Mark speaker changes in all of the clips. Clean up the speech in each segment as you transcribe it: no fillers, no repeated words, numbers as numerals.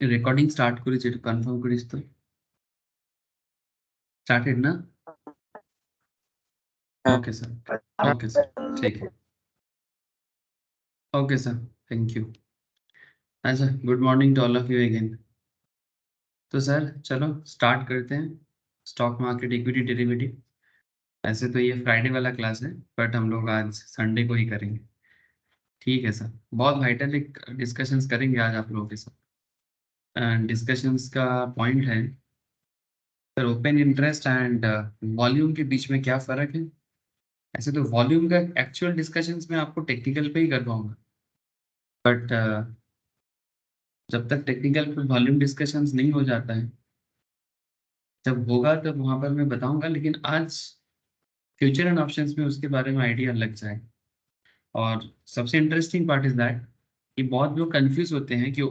Speaker 1: Recording start করেছি, একটু confirm করিস তো। স্টার্টেড না? ओके सर, ओके सर, ठीक है। Okay sir, thank you. अच्छा, good morning to all of you again. तो सर चलो स्टार्ट करते हैं स्टॉक मार्केट इक्विटी डेरिवेटिव। ऐसे तो ये फ्राइडे वाला क्लास है, बट हम लोग आज संडे को ही करेंगे। ठीक है सर, बहुत वाइटल डिस्कशंस करेंगे आज आप लोगों के साथ। डिस्कशंस का पॉइंट है sir, open interest and volume के बीच में क्या फ़र्क है। ऐसे तो वॉल्यूम का एक्चुअल डिस्कशंस में आपको टेक्निकल पे ही कर पाऊंगा, बट जब तक टेक्निकल पे वॉल्यूम डिस्कशंस नहीं हो जाता है, जब होगा तब वहां पर मैं बताऊंगा। लेकिन आज फ्यूचर एंड ऑप्शंस में उसके बारे में आइडिया लग जाए। और सबसे इंटरेस्टिंग पार्ट इज दैट कि बहुत लोग कंफ्यूज होते हैं कि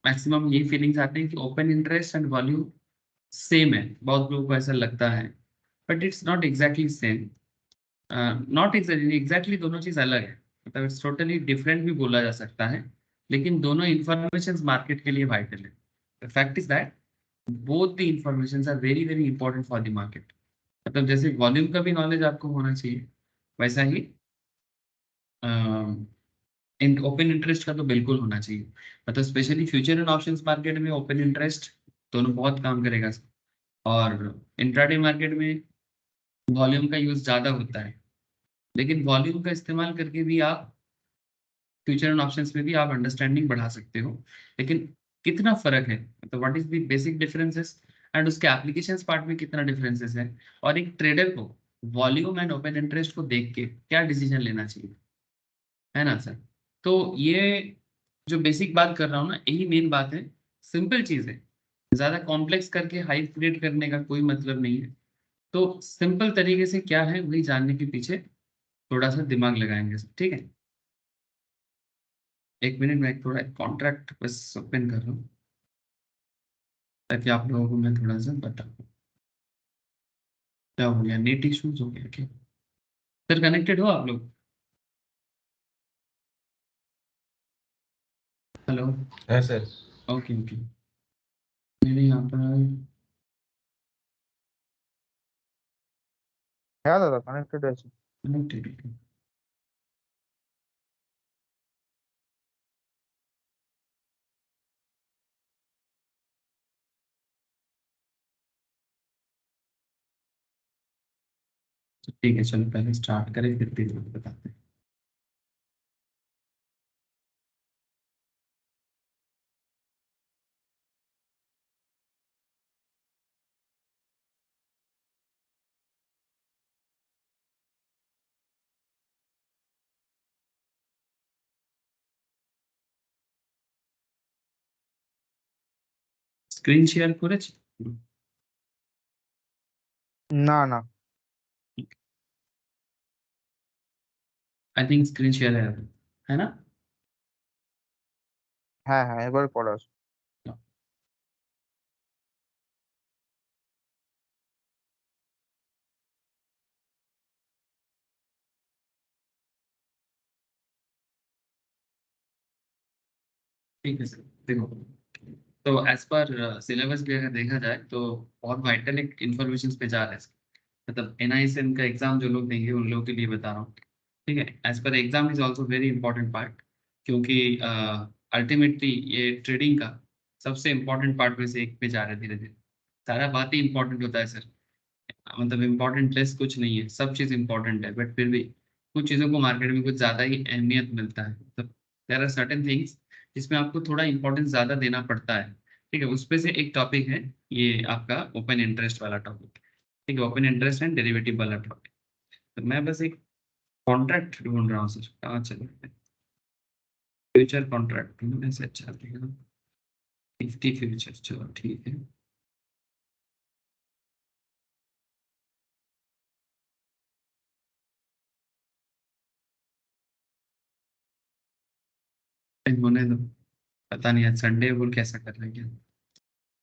Speaker 1: मैक्सिमम यही फीलिंग्स आते हैं कि open interest and volume same है। बहुत लोगों को ऐसा लगता है, but it's not exactly same. Not exactly दोनों चीज अलग है, मतलब इट्स टोटली डिफरेंट भी बोला जा सकता है। लेकिन दोनों इंफॉर्मेशन मार्केट के लिए वाइटल है। The fact is that both the information are very very important for the market. मतलब जैसे वॉल्यूम का भी नॉलेज आपको होना चाहिए, वैसा ही इन ओपन इंटरेस्ट का तो बिल्कुल होना चाहिए। मतलब specially future and options market में ओपन इंटरेस्ट दोनों बहुत काम करेगा। और इंट्राडे मार्केट में वॉल्यूम का यूज ज्यादा होता है, लेकिन वॉल्यूम का इस्तेमाल करके भी आप फ्यूचर एंड ऑप्शंस में भी आप अंडरस्टैंडिंग बढ़ा सकते हो। लेकिन कितना फर्क है, मतलब what is the basic differences and उसके एप्लीकेशंस पार्ट में कितना डिफरेंसेस है, और एक ट्रेडर को वॉल्यूम एंड ओपन इंटरेस्ट को देख के क्या डिसीजन लेना चाहिए, है ना सर। तो ये जो बेसिक बात कर रहा हूँ ना, यही मेन बात है। सिंपल चीज है, ज्यादा कॉम्प्लेक्स करके हाइप क्रिएट करने का कोई मतलब नहीं है। तो सिंपल तरीके से क्या है वही जानने के पीछे थोड़ा सा दिमाग लगाएंगे सर, ठीक है। एक मिनट में थोड़ा कॉन्ट्रैक्ट बस ओपन कर रहा हूँ ताकि आप लोगों को मैं थोड़ा सा बताऊँ क्या हो गया। नेट इश्यूज हो गया क्या सर? कनेक्टेड हो आप लोग? हेलो?
Speaker 2: है सर।
Speaker 1: ओके ओके, मेरे यहाँ पर
Speaker 3: হ্যাঁ দাদা কানেক্টেড আছে।
Speaker 1: कनेक्टेड। ठीक है, चलो पहले स्टार्ट करें फिर धीरे धीरे बताते हैं। স্ক্রিন শেয়ার করেছি?
Speaker 3: না না
Speaker 1: आई थिंक स्क्रीन शेयर है ना?
Speaker 3: হ্যাঁ হ্যাঁ এবার করা আছে।
Speaker 1: ठीक है सर, देखो, तो एज पर सिलेबस भी अगर देखा जाए तो बहुत वाइटल इंफॉर्मेशन पे जा रहा है। मतलब NISM का एग्जाम जो लोग देंगे उन लोगों के लिए बता रहा हूँ। ठीक है, as per exam is also very important part, क्योंकि अल्टीमेटली ये ट्रेडिंग का सबसे इम्पोर्टेंट पार्ट में से एक पे जा रहा है धीरे धीरे। सारा बात ही इंपॉर्टेंट होता है सर, मतलब इम्पोर्टेंट लेस कुछ नहीं है, सब चीज़ इंपॉर्टेंट है, बट फिर भी कुछ चीज़ों को मार्केट में कुछ ज़्यादा ही अहमियत मिलता है। मतलब देयर आर सर्टेन थिंग्स जिसमें आपको थोड़ा इंपॉर्टेंस ज़्यादा देना पड़ता है। ठीक है, उसमें से एक टॉपिक है ये आपका ओपन इंटरेस्ट वाला टॉपिक। ठीक है, ओपन इंटरेस्ट एंड डेरिवेटिव वाला टॉपिक। तो मैं बस एक कॉन्ट्रैक्ट ढूंढ रहा हूँ सर, कहाँ चले गए? फ्यूचर कॉन्ट्रैक्ट में से अच्छा लगेगा, निफ्टी फ्यूचर, चलो ठीक है। होने दो, पता नहीं आज संडे वो कैसा कर रहे हैं क्या।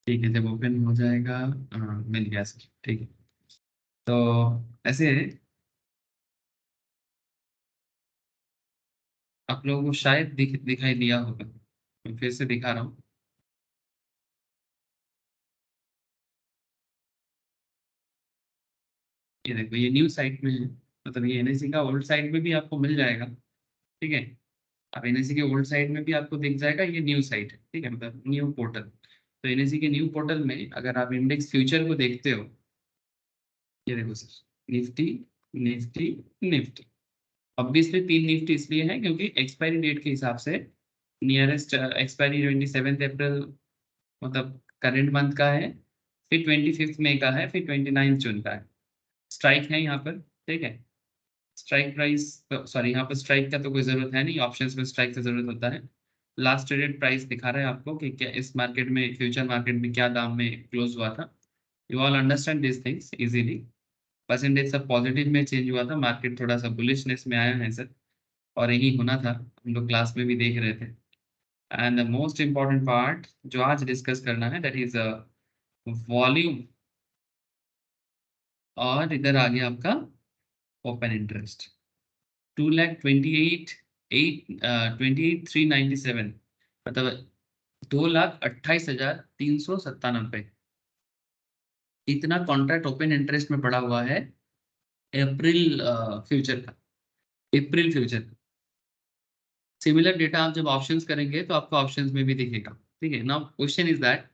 Speaker 1: ठीक है, जब ओपन हो जाएगा, हाँ मिल गया सर, ठीक है। तो ऐसे आप लोगों को शायद दिखाई दिया होगा, मैं फिर से दिखा रहा हूँ। ये देखो ये न्यू साइट में है, मतलब ये एनएससी का ओल्ड साइट में भी आपको मिल जाएगा, ठीक है। अब एनएससी के ओल्ड साइट में भी आपको दिख जाएगा, ये न्यू साइट है, ठीक है, मतलब न्यू पोर्टल। तो एनएससी के न्यू पोर्टल में अगर आप इंडेक्स फ्यूचर को देखते हो, ये देखो sir, Nifty Nifty Nifty. Obviously 3 Nifty इसलिए है क्योंकि एक्सपायरी डेट के हिसाब से नियरेस्ट एक्सपायरी 27 अप्रैल, मतलब करेंट मंथ का है, फिर 25 मई का है, फिर 29 जून का है। स्ट्राइक है यहाँ पर, ठीक है। स्ट्राइक प्राइस, सॉरी यहाँ पर स्ट्राइक का तो कोई जरूरत है नहीं, ऑप्शंस में स्ट्राइक का जरूरत होता है। लास्ट ट्रेडेड प्राइस दिखा रहा है आपको कि क्या इस मार्केट में, फ्यूचर मार्केट में क्या दाम में क्लोज हुआ था। You all understand this things easily. Percentage सब पॉजिटिव में चेंज हुआ था, मार्केट थोड़ा सा बुलिशनेस में आया है सर, और यही होना था, हम लोग क्लास में भी देख रहे थे। And the most important part जो आज डिस्कस करना है दैट इज वॉल्यूम, और इधर आ गया आपका ओपन इंटरेस्ट 2,28,397, मतलब 2,28,397। इतना कॉन्ट्रैक्ट ओपन इंटरेस्ट में पड़ा हुआ है अप्रैल फ्यूचर का, अप्रैल फ्यूचर का। सिमिलर डेटा आप जब ऑप्शंस करेंगे तो आपको ऑप्शंस में भी दिखेगा, ठीक है। Now question is that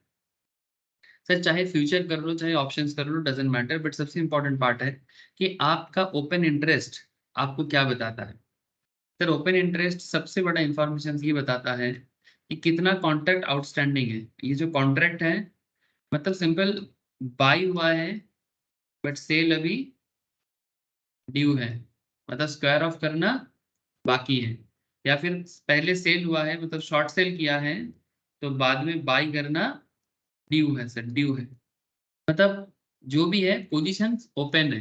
Speaker 1: sir, चाहे फ्यूचर कर लो चाहे ऑप्शंस कर लो, डजेंट मैटर, बट सबसे इंपॉर्टेंट पार्ट है कि आपका ओपन इंटरेस्ट आपको क्या बताता है। सर ओपन इंटरेस्ट सबसे बड़ा इंफॉर्मेशन ये बताता है कि कितना कॉन्ट्रैक्ट आउटस्टैंडिंग है। ये जो कॉन्ट्रैक्ट है, मतलब सिंपल, बाई हुआ है बट सेल अभी ड्यू है, मतलब स्क्वायर ऑफ करना बाकी है, या फिर पहले सेल हुआ है मतलब शॉर्ट सेल किया है, तो बाद में बाई करना ड्यू है सर, ड्यू है। मतलब जो भी है पोजीशन ओपन है,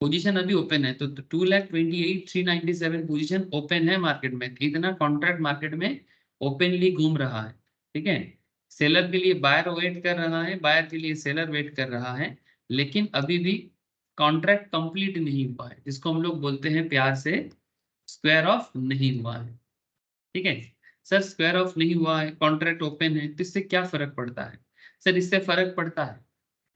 Speaker 1: पोजीशन अभी ओपन है, तो 2,28,397 पोजीशन ओपन है मार्केट में। इतना कॉन्ट्रैक्ट मार्केट में ओपनली घूम रहा है, ठीक है। सेलर के लिए बायर वेट कर रहा है, बायर के लिए सेलर वेट कर रहा है, लेकिन अभी भी कॉन्ट्रैक्ट कंप्लीट नहीं हुआ है, जिसको हम लोग बोलते हैं प्यार से स्क्वायर ऑफ नहीं हुआ है, ठीक है। सर स्क्वायर ऑफ नहीं हुआ है, कॉन्ट्रैक्ट ओपन है, तो इससे क्या फर्क पड़ता है। सर इससे फर्क पड़ता है,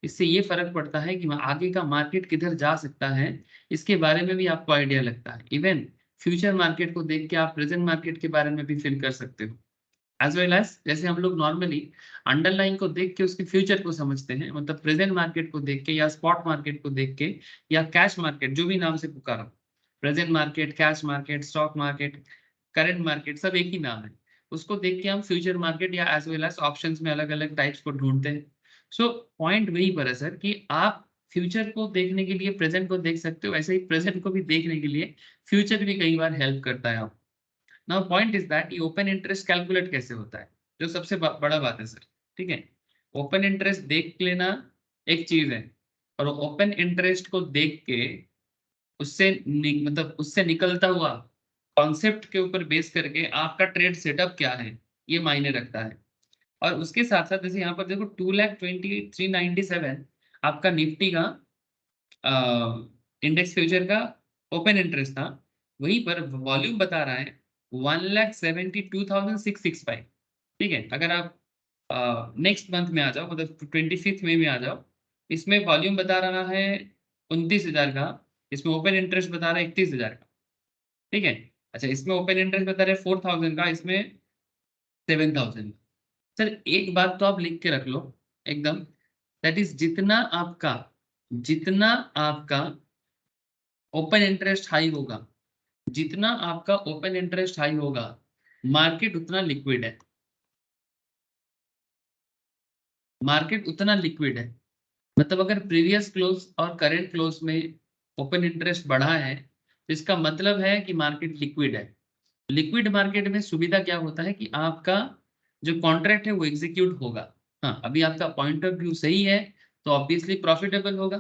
Speaker 1: इससे ये फर्क पड़ता है कि आगे का मार्केट किधर जा सकता है, इसके बारे में भी आपको आइडिया लगता है। इवन फ्यूचर मार्केट को देख के आप प्रेजेंट मार्केट के बारे में भी फील कर सकते हो, एज वेल एज जैसे हम लोग नॉर्मली अंडरलाइन को देख के उसके फ्यूचर को समझते हैं, मतलब प्रेजेंट मार्केट को देख के या स्पॉट मार्केट को देख के या कैश मार्केट, जो भी नाम से पुकारा, present market, cash market, stock market, current market, सब एक ही नाम है। उसको देख के हम फ्यूचर मार्केट या एज वेल एज ऑप्शंस में अलग अलग टाइप्स को ढूंढते हैं। सो पॉइंट वही पर है सर कि आप फ्यूचर को देखने के लिए प्रेजेंट को देख सकते हो, ऐसे ही प्रेजेंट को भी देखने के लिए फ्यूचर भी कई बार हेल्प करता है आप। नाउ पॉइंट इज दैट ये ओपन इंटरेस्ट कैलकुलेट कैसे होता है, जो सबसे बड़ा बात है सर, ठीक है। ओपन इंटरेस्ट देख लेना एक चीज है, और ओपन इंटरेस्ट को देख के उससे मतलब उससे निकलता हुआ कॉन्सेप्ट के ऊपर बेस करके आपका ट्रेड सेटअप क्या है, ये मायने रखता है। और उसके साथ साथ जैसे यहाँ पर देखो 2,20,397 आपका निफ्टी का इंडेक्स फ्यूचर का ओपन इंटरेस्ट था, वहीं पर वॉल्यूम बता रहा है 1,72,665, ठीक है। अगर आप नेक्स्ट मंथ में आ जाओ, मतलब 25 मई में आ जाओ, इसमें वॉल्यूम बता रहा है 29,000 का, इसमें ओपन इंटरेस्ट बता रहा है 31,000 का, ठीक है। अच्छा इसमें ओपन इंटरेस्ट बता रहे हैं 4,000 का, इसमें 7,000। सर एक बात तो आप लिख के रख लो एकदम, दैट इज जितना आपका ओपन इंटरेस्ट हाई होगा, जितना आपका ओपन इंटरेस्ट हाई होगा, मार्केट उतना लिक्विड है, मार्केट उतना लिक्विड है। मतलब अगर प्रीवियस क्लोज और करंट क्लोज में ओपन इंटरेस्ट बढ़ा है, तो इसका मतलब है कि मार्केट लिक्विड है। लिक्विड मार्केट में सुविधा क्या होता है कि आपका जो कॉन्ट्रैक्ट है वो एग्जीक्यूट होगा। हाँ अभी आपका पॉइंट ऑफ व्यू सही है तो ऑब्वियसली प्रॉफिटेबल होगा,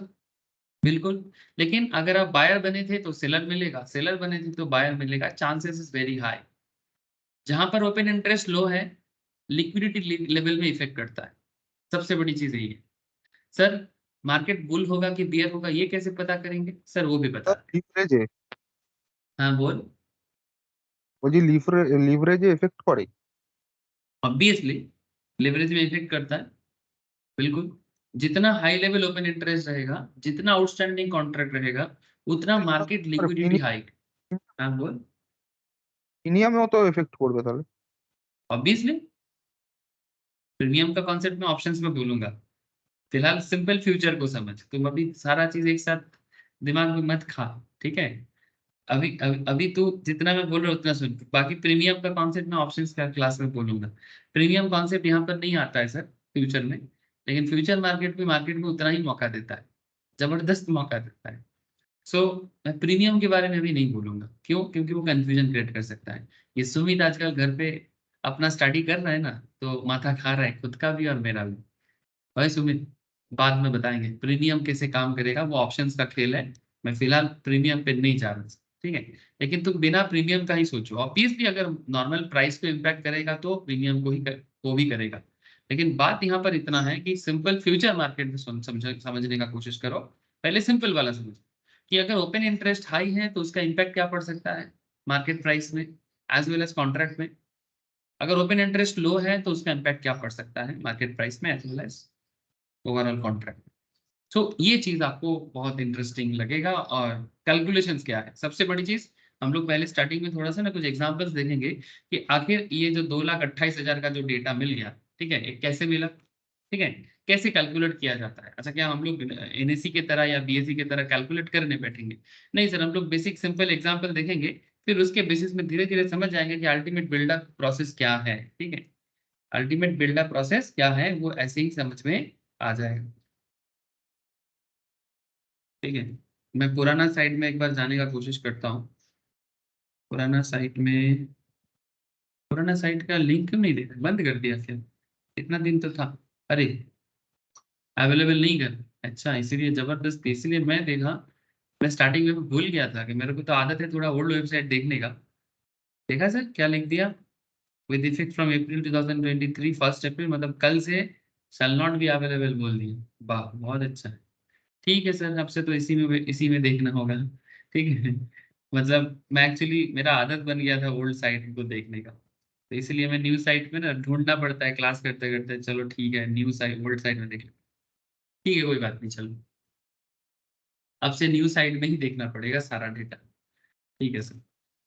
Speaker 1: बिल्कुल। लेकिन अगर आप बायर बने थे तो सेलर मिलेगा, सेलर बने थे तो बायर मिलेगा, चांसेस इज वेरी हाई। जहां पर ओपन इंटरेस्ट लो है, लिक्विडिटी लेवल में इफेक्ट करता है, सबसे बड़ी चीज यही है। सर मार्केट बुल होगा कि बियर होगा ये कैसे पता करेंगे, सर वो भी बता
Speaker 3: सर
Speaker 1: दें।
Speaker 3: লিভারেজ
Speaker 1: हाँ बोल।
Speaker 3: বলছি লিভারেজে এফেক্ট করে।
Speaker 1: ऑब्वियसली लिवरेज में इफेक्ट करता है, बिल्कुल। जितना हाई लेवल ओपन इंटरेस्ट रहेगा, जितना आउटस्टैंडिंग कॉन्ट्रैक्ट रहेगा, उतना मार्केट लिक्विडिटी हाई। हाँ बोल।
Speaker 3: प्रीमियम तो इफेक्ट पड़বে তাহলে।
Speaker 1: ऑब्वियसली प्रीमियम का कॉन्सेप्ट मैं ऑप्शंस में बोलूंगा। फिलहाल सिंपल फ्यूचर को समझ, तुम अभी सारा चीज एक साथ दिमाग में मत खा, ठीक है। अभी तू जितना मैं बोल रहा हूँ उतना सुन, बाकी प्रीमियम का कॉन्सेप्ट मैं ऑप्शंस का क्लास में बोलूंगा। प्रीमियम कॉन्सेप्ट यहाँ पर नहीं आता है सर फ्यूचर में, लेकिन फ्यूचर मार्केट में उतना ही मौका देता है, जबरदस्त मौका देता है। सो मैं प्रीमियम के बारे में भी नहीं बोलूंगा, क्यों? क्योंकि वो कंफ्यूजन क्रिएट कर सकता है। ये सुमित आजकल घर पे अपना स्टडी कर रहा है ना, तो माथा खा रहा है खुद का भी और मेरा भी। भाई सुमित, बाद में बताएंगे प्रीमियम कैसे काम करेगा, वो ऑप्शंस का खेल है। मैं फिलहाल प्रीमियम पे नहीं जा रहा, ठीक है। लेकिन तुम बिना प्रीमियम का ही सोचो, ऑब्वियसली अगर नॉर्मल प्राइस को इम्पैक्ट करेगा तो प्रीमियम को भी करेगा। लेकिन बात यहाँ पर इतना है कि सिंपल फ्यूचर मार्केट में समझने का कोशिश करो। पहले सिंपल वाला समझो कि अगर ओपन इंटरेस्ट हाई है तो उसका इम्पैक्ट क्या पड़ सकता है मार्केट प्राइस में एज वेल एज कॉन्ट्रैक्ट में। अगर ओपन इंटरेस्ट लो है तो उसका इम्पैक्ट क्या पड़ सकता है मार्केट प्राइस में as well as overall contract. So ये चीज आपको बहुत इंटरेस्टिंग लगेगा। और कैलकुलेशंस क्या है सबसे बड़ी चीज, हम लोग पहले स्टार्टिंग में थोड़ा सा ना कुछ एग्जांपल्स देखेंगे कि आखिर ये जो 2,28,000 का जो डेटा मिल गया, ठीक है, ये कैसे मिला, ठीक है, कैसे कैलकुलेट किया जाता है। अच्छा, क्या हम लोग एनएससी की तरह या बीएससी की तरह कैलकुलेट करने बैठेंगे? नहीं सर, हम लोग बेसिक सिंपल एग्जांपल देखेंगे, फिर उसके बेसिस में धीरे धीरे समझ जाएंगे कि अल्टीमेट बिल्डअप प्रोसेस क्या है, ठीक है। अल्टीमेट बिल्डअप प्रोसेस क्या है वो ऐसे ही समझ में आ जाएगा, ठीक है। मैं पुराना साइट में एक बार जाने का कोशिश करता हूँ। पुराना साइट में, पुराना साइट का लिंक क्यों नहीं दे रहा? बंद कर दिया क्या? इतना दिन तो था। अरे, अवेलेबल नहीं कर, अच्छा इसीलिए जबरदस्त, इसीलिए मैं देखा। मैं स्टार्टिंग में भूल गया था कि मेरे को तो आदत है थोड़ा ओल्ड वेबसाइट देखने का। देखा सर क्या लिख दिया? With effect from April 2023 first April, मतलब कल से शैल नॉट बी अवेलेबल बोल दिया। वाह बहुत अच्छा है। ठीक है सर, अब से तो इसी में देखना होगा, ठीक है। मतलब मैं एक्चुअली, मेरा आदत बन गया था ओल्ड साइट को देखने का, तो इसलिए मैं न्यू साइट में ना ढूंढना पड़ता है क्लास करते करते। चलो ठीक है, न्यू साइट ओल्ड साइट में देख लो, ठीक है कोई बात नहीं, चलो अब से न्यू साइट में ही देखना पड़ेगा सारा डेटा, ठीक है सर।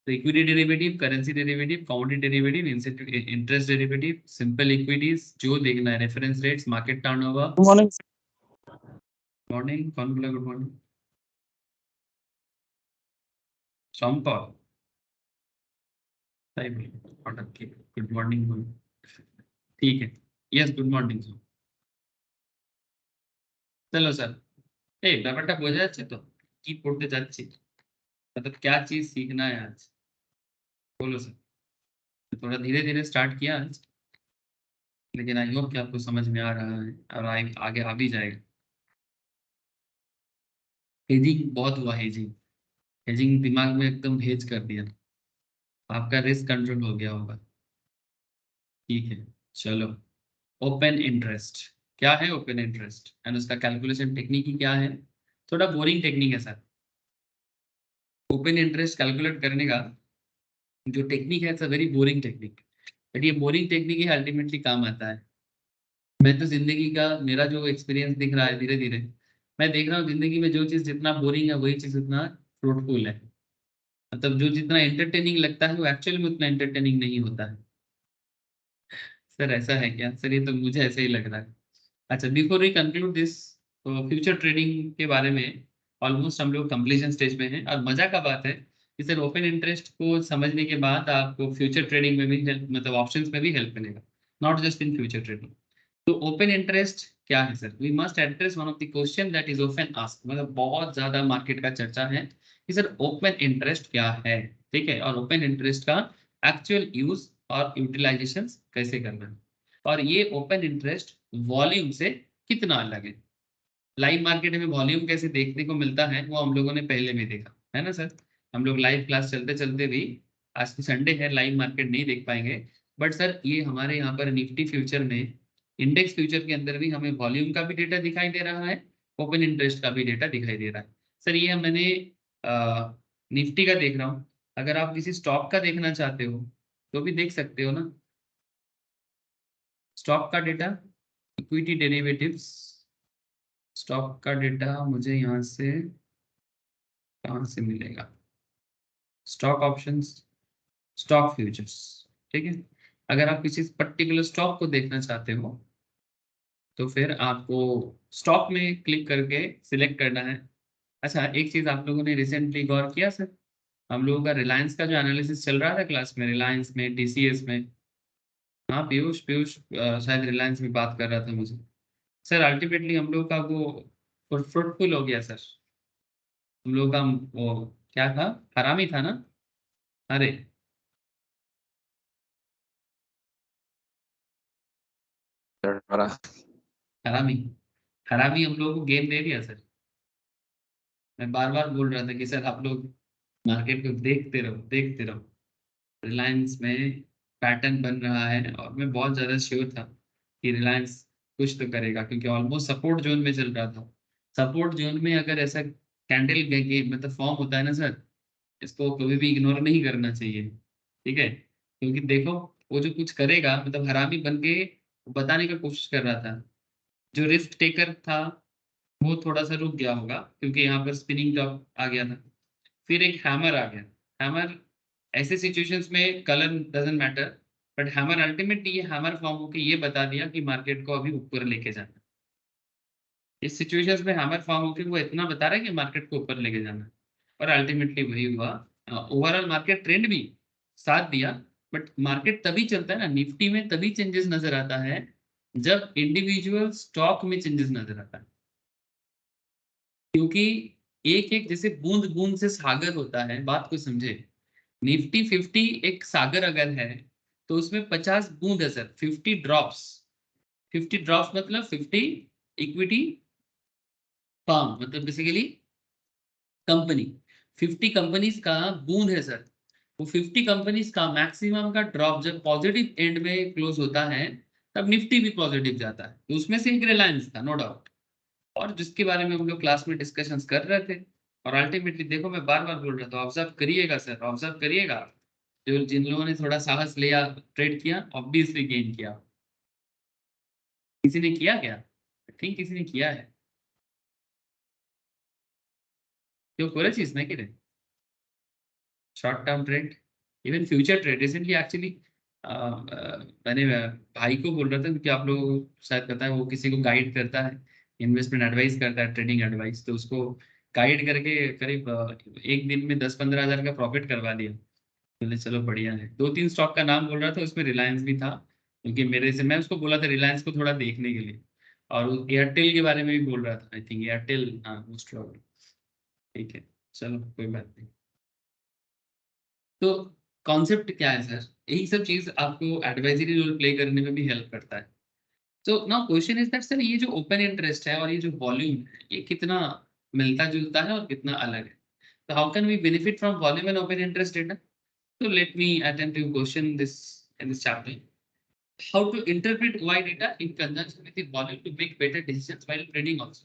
Speaker 1: तो equity derivative, currency derivative, commodity derivative, interest derivative, simple equities जो देखना है, reference rates, market turnover.
Speaker 2: Good morning.
Speaker 1: Morning, कौन बोला गुड मॉर्निंग? शाम कौर, गुड मॉर्निंग बोलो, ठीक है। Yes good morning sir. চলো স্যার, এই ব্যাপারটা বোঝা যাচ্ছে তো কি পড়তে যাচ্ছি, मतलब क्या चीज सीखना है आज? बोलो सर। थोड़ा धीरे धीरे स्टार्ट किया आज, लेकिन आई होप कि आपको समझ में आ रहा है और आगे आ भी जाएगा। हेजिंग बहुत हुआ, हेजिंग, हेजिंग दिमाग में एकदम हेज कर दिया, आपका रिस्क कंट्रोल हो गया होगा, ठीक है। चलो, ओपन इंटरेस्ट क्या है? ओपन इंटरेस्ट एंड उसका कैलकुलेशन टेक्निक ही क्या है? थोड़ा बोरिंग टेक्निक है सर। ओपन इंटरेस्ट कैलकुलेट करने का जो टेक्निक है, it's a very boring technique, but ये बोरिंग टेक्निक ही अल्टीमेटली काम आता है। मैं तो जिंदगी का, मेरा जो एक्सपीरियंस दिख रहा है धीरे धीरे, मैं देख रहा हूँ जिंदगी में जो चीज जितना बोरिंग है वही चीज उतना फ्रूटफुल है। मतलब जो जितना एंटरटेनिंग लगता है वो एक्चुअल में उतना एंटरटेनिंग नहीं होता है। सर ऐसा है क्या? सर ये तो मुझे ऐसे ही लग रहा है। अच्छा, बिफोर वी कंक्लूड दिस, तो फ्यूचर ट्रेडिंग के बारे में ऑलमोस्ट हम लोग कंप्लीशन स्टेज में हैं, और मजा का बात है कि सर ओपन इंटरेस्ट को समझने के बाद आपको फ्यूचर ट्रेडिंग में भी हेल्प, मतलब ऑप्शंस में भी हेल्प मिलेगा, not just in future trading. तो ओपन इंटरेस्ट क्या है sir? We must address one of the question that is often asked, मतलब बहुत ज्यादा मार्केट का चर्चा है कि सर ओपन इंटरेस्ट क्या है, ठीक है, और ओपन इंटरेस्ट का एक्चुअल यूज और यूटिलाइजेशन कैसे करना है, और ये ओपन इंटरेस्ट वॉल्यूम से कितना अलग है। लाइव मार्केट में वॉल्यूम कैसे देखने को मिलता है वो हम लोगों ने पहले भी देखा है ना सर। हम लोग लाइव क्लास चलते चलते भी, आज की संडे है, लाइव मार्केट नहीं देख पाएंगे, बट सर ये हमारे यहाँ पर निफ्टी फ्यूचर में, इंडेक्स फ्यूचर के अंदर भी हमें वॉल्यूम का भी डेटा दिखाई दे रहा है, ओपन इंटरेस्ट का भी डेटा दिखाई दे रहा है। सर ये मैंने निफ्टी का देख रहा हूँ, अगर आप किसी स्टॉक का देखना चाहते हो तो भी देख सकते हो ना, स्टॉक का डेटा, इक्विटी डेरिवेटिव्स, स्टॉक का डेटा मुझे यहाँ से कहाँ से मिलेगा? स्टॉक ऑप्शंस, स्टॉक फ्यूचर्स, ठीक है। अगर आप किसी पर्टिकुलर स्टॉक को देखना चाहते हो तो फिर आपको स्टॉक में क्लिक करके सिलेक्ट करना है। अच्छा, एक चीज आप लोगों ने रिसेंटली गौर किया सर, हम लोगों का रिलायंस का जो एनालिसिस चल रहा था क्लास में, रिलायंस में, टीसीएस में। हाँ, पीयूष पीयूष शायद रिलायंस में बात कर रहा था मुझे। सर अल्टीमेटली हम लोग का वो फ्रूटफुल हो गया सर। हम लोग का वो क्या था, हरामी था ना। अरे
Speaker 3: हमारा
Speaker 1: हरामी, हरामी हम लोगों को गेम दे दिया सर। मैं बार बार बोल रहा था कि सर आप लोग मार्केट को देखते रहो, देखते रहो। रिलायंस में पैटर्न बन रहा है और मैं बहुत ज़्यादा श्योर था कि रिलायंस कुछ तो करेगा, क्योंकि ऑलमोस्ट सपोर्ट जोन में चल रहा था। सपोर्ट जोन में अगर ऐसा कैंडल मतलब फॉर्म होता है ना सर, इसको कभी भी इग्नोर नहीं करना चाहिए, ठीक है। क्योंकि देखो, वो जो कुछ करेगा मतलब हरामी बन के बताने का कोशिश कर रहा था। जो रिस्क टेकर था वो थोड़ा सा रुक गया होगा, क्योंकि यहाँ पर स्पिनिंग टॉप आ गया था। फिर एक हैमर आ गया। हैमर, ऐसे सिचुएशंस में colour doesn't matter, but hammer ultimately ये हैमर फॉर्म होकर ये बता दिया कि मार्केट को अभी ऊपर लेके जाना है। इस सिचुएशंस में हैमर फॉर्म होकर वो इतना बता रहा है कि मार्केट को ऊपर लेके जाना है, और अल्टीमेटली वही हुआ। ओवरऑल मार्केट ट्रेंड भी साथ दिया, बट मार्केट तभी चलता है ना, निफ्टी में तभी चेंजेस नजर आता है जब इंडिविजुअल स्टॉक में चेंजेस नजर आता है। क्योंकि एक एक जैसे बूंद बूंद से सागर होता है, बात को समझे। निफ्टी 50 एक सागर अगर है तो उसमें 50 बूंद है सर, 50 ड्रॉप्स। 50 ड्रॉप्स मतलब 50 इक्विटी फर्म, मतलब बेसिकली कंपनी। 50 कंपनीज का बूंद है सर। वो 50 कंपनीज का मैक्सिमम का ड्रॉप जब पॉजिटिव एंड में क्लोज होता है तब निफ्टी भी पॉजिटिव जाता है। तो उसमें से एक रिलायंस था, नो डाउट, और जिसके बारे में हम लोग क्लास में डिस्कशंस कर रहे थे। और अल्टीमेटली देखो, मैं बार बार बोल रहा था, ऑब्जर्व करिएगा सर, ऑब्जर्व करिएगा। जो जिन लोगों ने थोड़ा साहस लिया, ट्रेड किया, ऑब्वियसली गेन किया। किसी ने किया क्या? आई थिंक किसी ने किया है। क्यों, कोई चीज नहीं करे। Short term trade, even future trade recently actually मैंने भाई को बोल रहा था, क्योंकि आप लोगों को शायद पता है वो किसी को गाइड करता है, इन्वेस्टमेंट एडवाइस करता है, ट्रेडिंग एडवाइस। तो उसको गाइड करके करीब एक दिन में 10-15 हज़ार का प्रॉफिट करवा दिया। बोले चलो बढ़िया है। 2-3 स्टॉक का नाम बोल रहा था, उसमें रिलायंस भी था, क्योंकि मेरे से मैं उसको बोला था रिलायंस को थोड़ा देखने के लिए। और एयरटेल के बारे में भी बोल रहा था, आई थिंक एयरटेल, हाँ मोस्ट प्रॉब्लम। ठीक है, चलो कोई बात नहीं। तो कॉन्सेप्ट क्या है सर, यही सब चीज आपको एडवाइजरी रोल प्ले करने में भी हेल्प करता है। तो now question is that sir, ये जो ओपन इंटरेस्ट है और ये जो वॉल्यूम है, ये कितना मिलता जुलता है और कितना अलग है? तो how can we benefit from volume and open interest data? So let me attempt to question this in this chapter. How to interpret Y data in conjunction with the volume to make better decisions while trading also.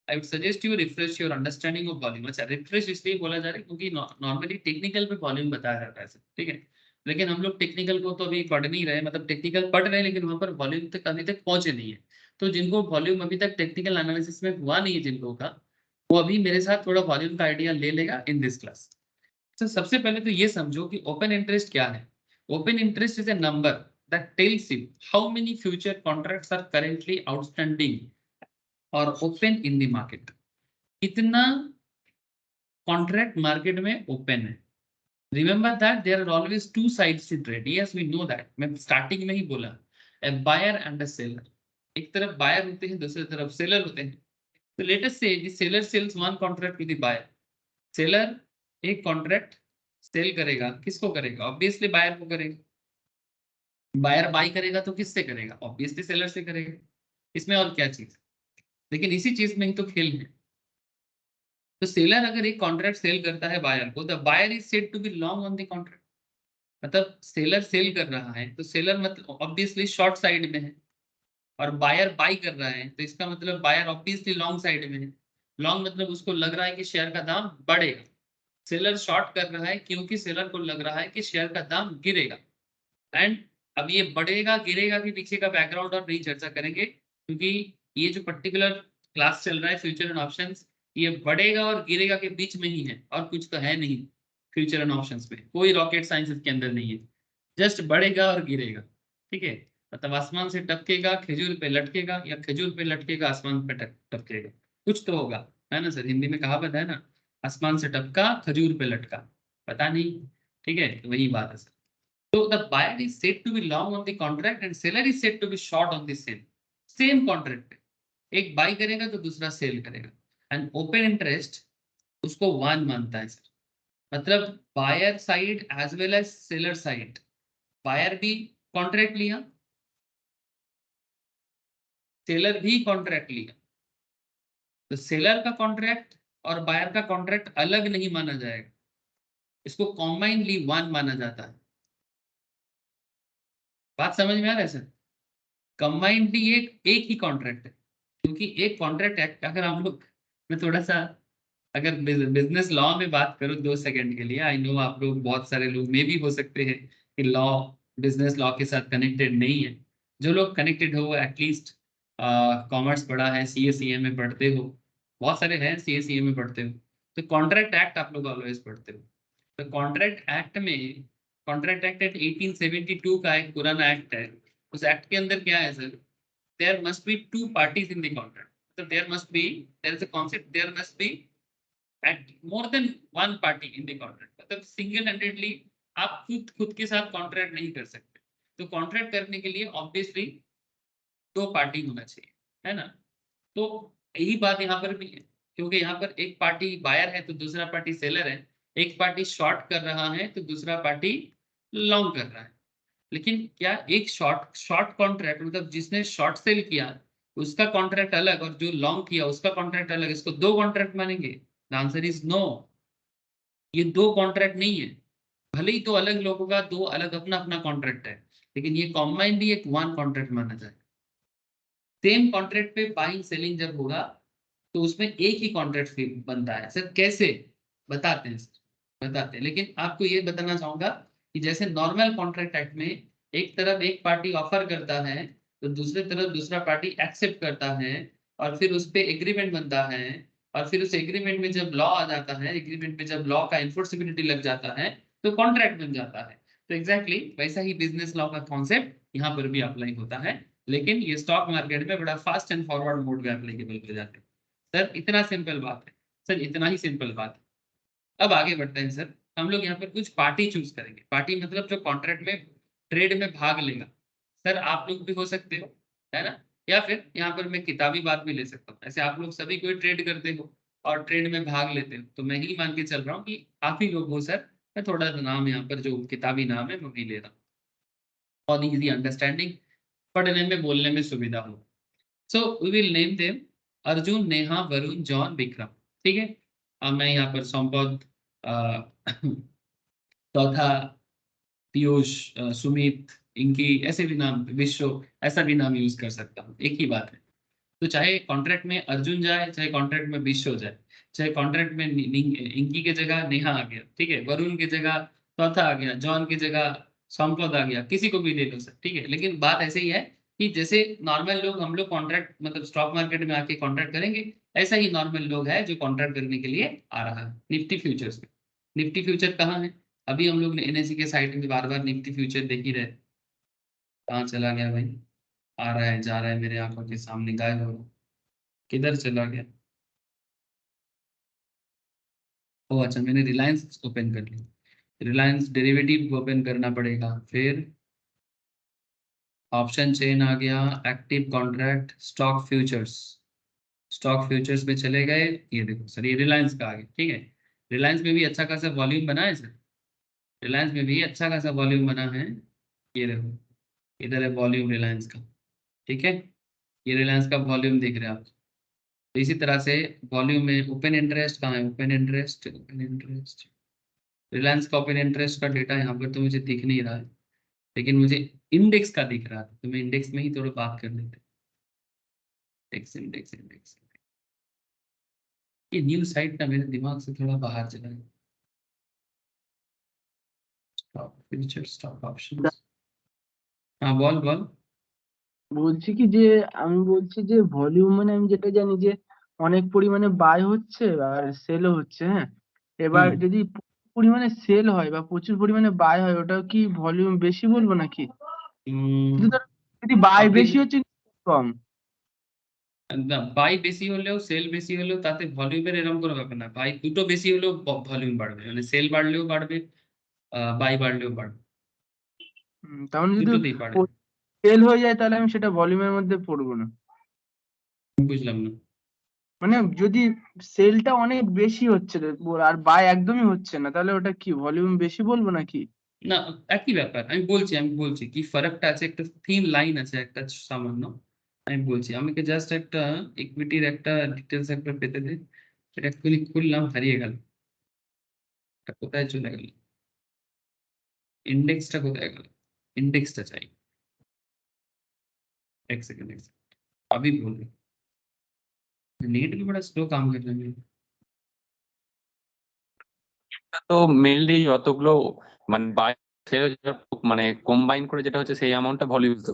Speaker 1: I would suggest you refresh your understanding of volume. अच्छा, refresh इसलिए बोला जा रहा है क्योंकि normally technical पे volume बताया जाता है, ठीक है। लेकिन हम लोग टेक्निकल को तो अभी पढ़ नहीं रहे, मतलब टेक्निकल पढ़ रहे हैं लेकिन वहां पर वॉल्यूम तक अभी तक पहुंचे नहीं है। तो जिनको वॉल्यूम अभी तक टेक्निकल एनालिसिस में हुआ नहीं है जिन लोगों का, वो अभी मेरे साथ थोड़ा वॉल्यूम का आइडिया ले लेगा इन दिस क्लास। तो सबसे पहले तो ये समझो कि ओपन इंटरेस्ट क्या है। Open interest is a number that tells you how many future contracts are currently outstanding और ओपन इन द मार्केट। कितना कॉन्ट्रैक्ट मार्केट में ओपन है। Remember that there are always two sides to trade, yes we know that, मैं starting में ही बोला, a buyer and a seller. एक तरफ बायर होते हैं, दूसरी तरफ सेलर होते हैं। तो let us say the seller sells one contract to the buyer. Seller एक कॉन्ट्रैक्ट सेल करेगा, किसको करेगा? ऑब्वियसली बायर को करेगा। बायर बाई करेगा तो किससे करेगा? ऑब्वियसली सेलर से करेगा। इसमें और क्या चीज? लेकिन इसी चीज में ही तो खेल है। तो सेलर अगर एक कॉन्ट्रैक्ट सेल करता है बायर को, the buyer is said to be long on the contract. मतलब सेलर सेल कर रहा है तो सेलर मतलब ऑब्वियसली शॉर्ट साइड में है, और बायर बाई कर रहा है तो इसका मतलब बायर ऑब्वियसली लॉन्ग साइड में है। लॉन्ग मतलब उसको लग रहा है कि शेयर का दाम बढ़ेगा। सेलर शॉर्ट कर रहा है क्योंकि सेलर को लग रहा है कि शेयर का दाम गिरेगा। एंड अब ये बढ़ेगा गिरेगा के पीछे का बैकग्राउंड और नहीं चर्चा करेंगे, क्योंकि ये जो पर्टिकुलर क्लास चल रहा है फ्यूचर एंड ऑप्शंस। ये बढ़ेगा और गिरेगा के बीच में ही है, और कुछ तो है नहीं फ्यूचर एंड ऑप्शंस में, कोई रॉकेट साइंस इसके अंदर नहीं है, जस्ट बढ़ेगा और गिरेगा। ठीक है, मतलब आसमान से टपकेगा खजूर पे लटकेगा, या खजूर पे लटकेगा आसमान पे टपकेगा, कुछ तो होगा, है ना सर? हिंदी में कहावत है ना, आसमान से टपका खजूर पे लटका, पता नहीं। ठीक है, तो वही बात है सर। तो the buyer is said to be long on the contract and seller is said to be short on the sale. Same contract पे एक बाई करेगा तो दूसरा सेल करेगा, एंड ओपन इंटरेस्ट उसको वन मानता है सर। मतलब buyer side as well as seller side, buyer भी कॉन्ट्रैक्ट लिया, सेलर भी कॉन्ट्रैक्ट लिया, तो सेलर का कॉन्ट्रैक्ट और बायर का कॉन्ट्रैक्ट अलग नहीं माना जाएगा, इसको कॉम्बाइनली वन माना जाता है। बात समझ में आ रहा है सर? कंबाइंडली एक ही कॉन्ट्रैक्ट है, क्योंकि एक कॉन्ट्रैक्ट एक्ट अगर हम लोग, मैं थोड़ा सा अगर बिजनेस लॉ में बात करूं 2 सेकंड के लिए, आई नो आप लोग बहुत सारे लोग में भी हो सकते हैं कि लॉ, बिजनेस लॉ के साथ कनेक्टेड नहीं है। जो लोग कनेक्टेड हो एटलीस्ट कॉमर्स पढ़ा है, CA CA में पढ़ते हो, बहुत सारे हैं CA CA में पढ़ते हो, तो कॉन्ट्रैक्ट एक्ट आप लोग ऑलवेज पढ़ते हो। तो कॉन्ट्रैक्ट एक्ट में, कॉन्ट्रैक्ट एक्ट 1872 का एक पुराना एक्ट है, उस एक्ट के अंदर क्या है sir, there must be two parties in the contract. So there is a concept, there must be at more than one party in the contract. मतलब सिंगल हैंडेडली आप खुद के साथ कॉन्ट्रैक्ट नहीं कर सकते। तो कॉन्ट्रैक्ट करने के लिए ऑब्वियसली दो पार्टी होना चाहिए, है ना? तो यही बात यहाँ पर भी है, क्योंकि यहाँ पर एक पार्टी बायर है तो दूसरा पार्टी सेलर है, एक पार्टी शॉर्ट कर रहा है तो दूसरा पार्टी लॉन्ग कर रहा है। लेकिन क्या एक शॉर्ट शॉर्ट कॉन्ट्रैक्ट, मतलब जिसने शॉर्ट सेल किया उसका कॉन्ट्रैक्ट अलग, और जो लॉन्ग किया उसका कॉन्ट्रैक्ट अलग, इसको दो कॉन्ट्रैक्ट मानेंगे? द आंसर इज नो, ये दो कॉन्ट्रैक्ट नहीं है। भले ही दो अलग लोगों का दो अलग अपना अपना कॉन्ट्रैक्ट है, लेकिन ये कॉम्बाइनली एक वन कॉन्ट्रैक्ट माना जाए। सेम कॉन्ट्रैक्ट पे बाइंग सेलिंग जब होगा तो उसमें एक ही कॉन्ट्रैक्ट बनता है सर। कैसे? बताते हैं सर, बताते हैं, लेकिन आपको ये बताना चाहूंगा कि जैसे नॉर्मल कॉन्ट्रैक्ट एक्ट में एक तरफ एक पार्टी ऑफर करता है तो दूसरी तरफ दूसरा पार्टी एक्सेप्ट करता है, और फिर उस पर एग्रीमेंट बनता है, और फिर उस एग्रीमेंट में जब लॉ आ जाता है, एग्रीमेंट में जब लॉ का इन्फोर्सिबिलिटी लग जाता है तो कॉन्ट्रैक्ट बन जाता है। तो एग्जैक्टली वैसा ही बिजनेस लॉ का कॉन्सेप्ट यहाँ पर भी अप्लाई होता है, लेकिन ये स्टॉक मार्केट में बड़ा फास्ट एंड फॉरवर्ड मोड में अप्लीकेबल हो जाते हैं। सर इतना सिंपल बात है, सर इतना ही सिंपल बात है। अब आगे बढ़ते हैं सर, हम लोग यहाँ पर कुछ पार्टी चूज करेंगे। पार्टी मतलब जो कॉन्ट्रैक्ट में ट्रेड में भाग लेगा। सर आप लोग भी हो सकते हो, है ना? या फिर यहाँ पर मैं किताबी बात भी ले सकता हूँ, ऐसे आप लोग सभी कोई ट्रेड करते हो और ट्रेड में भाग लेते हो, तो मैं ही मान के चल रहा हूँ कि आप ही लोग हो सर। मैं थोड़ा सा नाम यहाँ पर जो किताबी नाम है मैं वही ले रहा हूँ, बहुत ईजी अंडरस्टैंडिंग, पढ़ने में बोलने में सुविधा हो। So we will name them Arjun, Neha, Varun, John, Vikram. ठीक है, अब मैं यहाँ पर संपद, चौथा पीयूष, सुमित, इनकी ऐसे भी नाम, विश्व, ऐसा भी नाम यूज कर सकता हूँ, एक ही बात है। तो चाहे कॉन्ट्रैक्ट में अर्जुन जाए, चाहे कॉन्ट्रैक्ट में विश्व जाए, चाहे कॉन्ट्रैक्ट में इनकी के जगह नेहा आ गया, ठीक है, वरुण की जगह चौथा आ गया, जॉन की जगह संपद आ गया, किसी को भी ले लो सर, ठीक है। लेकिन बात ऐसे ही है कि जैसे नॉर्मल लोग, हम लोग कॉन्ट्रैक्ट मतलब स्टॉक मार्केट में आके कॉन्ट्रैक्ट करेंगे, ऐसा ही नॉर्मल लोग है जो कॉन्ट्रैक्ट करने के लिए आ रहा है निफ्टी फ्यूचर्स में। निफ्टी फ्यूचर कहाँ है? अभी हम लोग ने NSE के साइट में बार बार निफ्टी फ्यूचर देख ही रहे। कहाँ चला गया भाई? आ रहा है जा रहा है मेरे आंखों के सामने, गायब हो रहा है, किधर चला गया? ओ अच्छा, मैंने रिलायंस ओपन कर ली, रिलायंस डेरिवेटिव ओपन करना पड़ेगा, फिर ऑप्शन चेन आ गया, active contract, stock futures, stock futures में चले गए। ये देखो सर, ये रिलायंस का आ गया, ठीक है। रिलायंस में भी अच्छा खासा वॉल्यूम बना है सर, रिलायंस में भी अच्छा खासा वॉल्यूम बना है। ये देखो, इधर है वॉल्यूम रिलायंस का, ठीक है, ये रिलायंस का वॉल्यूम देख रहे हैं आप। तो इसी तरह से वॉल्यूम में ओपन इंटरेस्ट कहाँ है? Open interest, open interest, Reliance का ओपन इंटरेस्ट का डेटा यहाँ पर तो मुझे दिख नहीं रहा है, लेकिन मुझे इंडेक्स का दिख रहा था, तो मैं इंडेक्स में ही थोड़ा बात कर लेते हैं। इंडेक्स इंडेक्स इंडेक्स, ये न्यूज साइट का मेरे दिमाग से थोड़ा बाहर चला गया। स्टॉक फ्यूचर, स्टॉक ऑप्शंस, हाँ বল বল।
Speaker 2: বলছি কি যে আমি বলছি যে ভলিউম মানে আমি যেটা জানি যে অনেক পরিমাণে বাই হচ্ছে আর সেলও হচ্ছে, হ্যাঁ। এবার যদি প্রচুর পরিমাণে সেল হয় বা প্রচুর পরিমাণে বাই হয়, ওটাও কি ভলিউম বেশি বলবো নাকি? কিন্তু ধরো যদি বাই
Speaker 1: আপনি
Speaker 2: বেশি হচ্ছে কম,
Speaker 1: না, বাই বেশি হলেও সেল বেশি হলেও তাতে ভলিউমের এরকম কোনো ব্যাপার না। বাই দুটো বেশি হলেও ভলিউম বাড়বে, মানে সেল বাড়লেও বাড়বে, বাই বাড়লেও বাড়বে,
Speaker 2: তাহলে যদি
Speaker 1: দুটোতেই বাড়বে।
Speaker 2: সেল হয়ে যায় তাহলে আমি সেটা ভলিউমের মধ্যে পড়বো না।
Speaker 1: বুঝলাম না।
Speaker 2: মানে যদি সেলটা অনেক বেশি হচ্ছে আর বাই একদমই হচ্ছে না, তাহলে ওটা কি ভলিউম বেশি বলবো নাকি?
Speaker 1: না, একই ব্যাপার। আমি বলছি কি ফারাকটা আছে, একটা থিন লাইন আছে একটা সামান্য। আমি বলছি, আমাকে জাস্ট একটা ইকুইটির একটা ডিটেলস একটা পেতে দে। এটা এক্ষুনি খুললাম, হারিয়ে গেল। এটা কোথায় চলে গেল? इंडेक्सটা কোথায় গেল? इंडेक्सটা চাই। एक सेकंड अभी बोल रहे। नेट भी बड़ा स्लो काम कर रहा है।
Speaker 3: তো মেইনলি যতগুলো মানে বাই মানে কম্বাইন করে যেটা হচ্ছে সেই অ্যামাউন্টটা ভলিউম। তো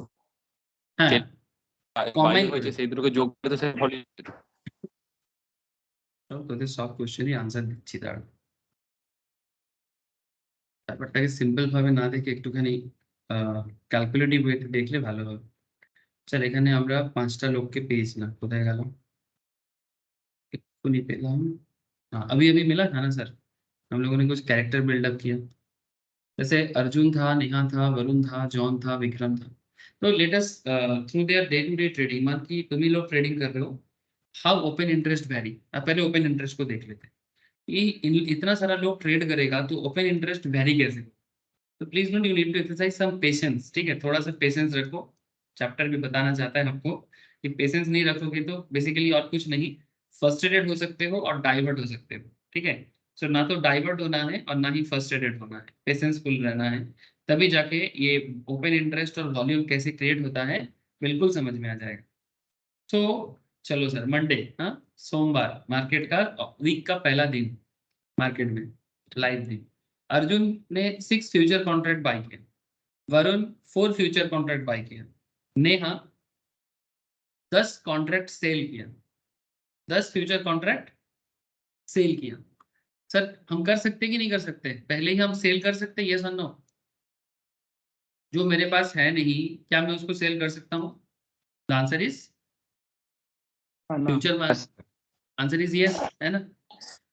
Speaker 1: হ্যাঁ,
Speaker 3: বাই
Speaker 1: কম্বাইন
Speaker 3: হয়েছে
Speaker 1: করে।
Speaker 3: সেই দুটোকে যোগ করে তো সেই ভলিউম।
Speaker 1: তোদের সব কোশ্চেনই আনসার দিচ্ছি, দাঁড়া। ব্যাপারটাকে সিম্পল ভাবে না দেখে একটুখানি ক্যালকুলেটিভ ওয়েতে দেখলে ভালো হবে। চল, এখানে আমরা 5টা লোককে পেয়েছিলাম, কোথায় গেল? एक्षुअली पेलाम। हाँ, अभी अभी मिला था ना सर। हम लोगों ने कुछ कैरेक्टर बिल्डअप किया। जैसे अर्जुन था, नेहा था, वरुण था, जॉन था, विक्रम था। तो let us through their day to day trading. मान की तुम ही लोग ट्रेडिंग कर रहे हो, हाउ ओपन इंटरेस्ट वैरी। अब पहले ओपन इंटरेस्ट को देख लेते हैं। ये इतना सारा लोग ट्रेड करेगा तो ओपन इंटरेस्ट वैरी कैसे होगा? तो please note, you need to exercise some patience. ठीक है, थोड़ा सा पेशेंस रखो। चैप्टर भी बताना चाहता है हमको कि पेशेंस नहीं रखोगे तो बेसिकली और कुछ नहीं, फ्रस्ट्रेटेड हो सकते हो और डाइवर्ट हो सकते हो। ठीक है, सो ना तो डाइवर्ट होना है और ना ही फ्रस्ट्रेटेड होना है, पेशेंसफुल रहना है। तभी जाके ये ओपन इंटरेस्ट और वॉल्यूम कैसे क्रिएट होता है बिल्कुल समझ में आ जाएगा। तो चलो सर, मंडे, हाँ, सोमवार मार्केट का, वीक का पहला दिन मार्केट में, लाइव दिन। अर्जुन ने 6 फ्यूचर कॉन्ट्रैक्ट बाय किया, वरुण 4 फ्यूचर कॉन्ट्रैक्ट बाय किया, नेहा 10 कॉन्ट्रैक्ट सेल किया, 10 फ्यूचर कॉन्ट्रैक्ट सेल किया। सर हम कर सकते कि नहीं कर सकते? पहले ही हम सेल कर सकते, यस और नो? जो मेरे पास है नहीं, क्या मैं उसको सेल कर सकता हूँ? The answer is future. Answer is yes, है ना?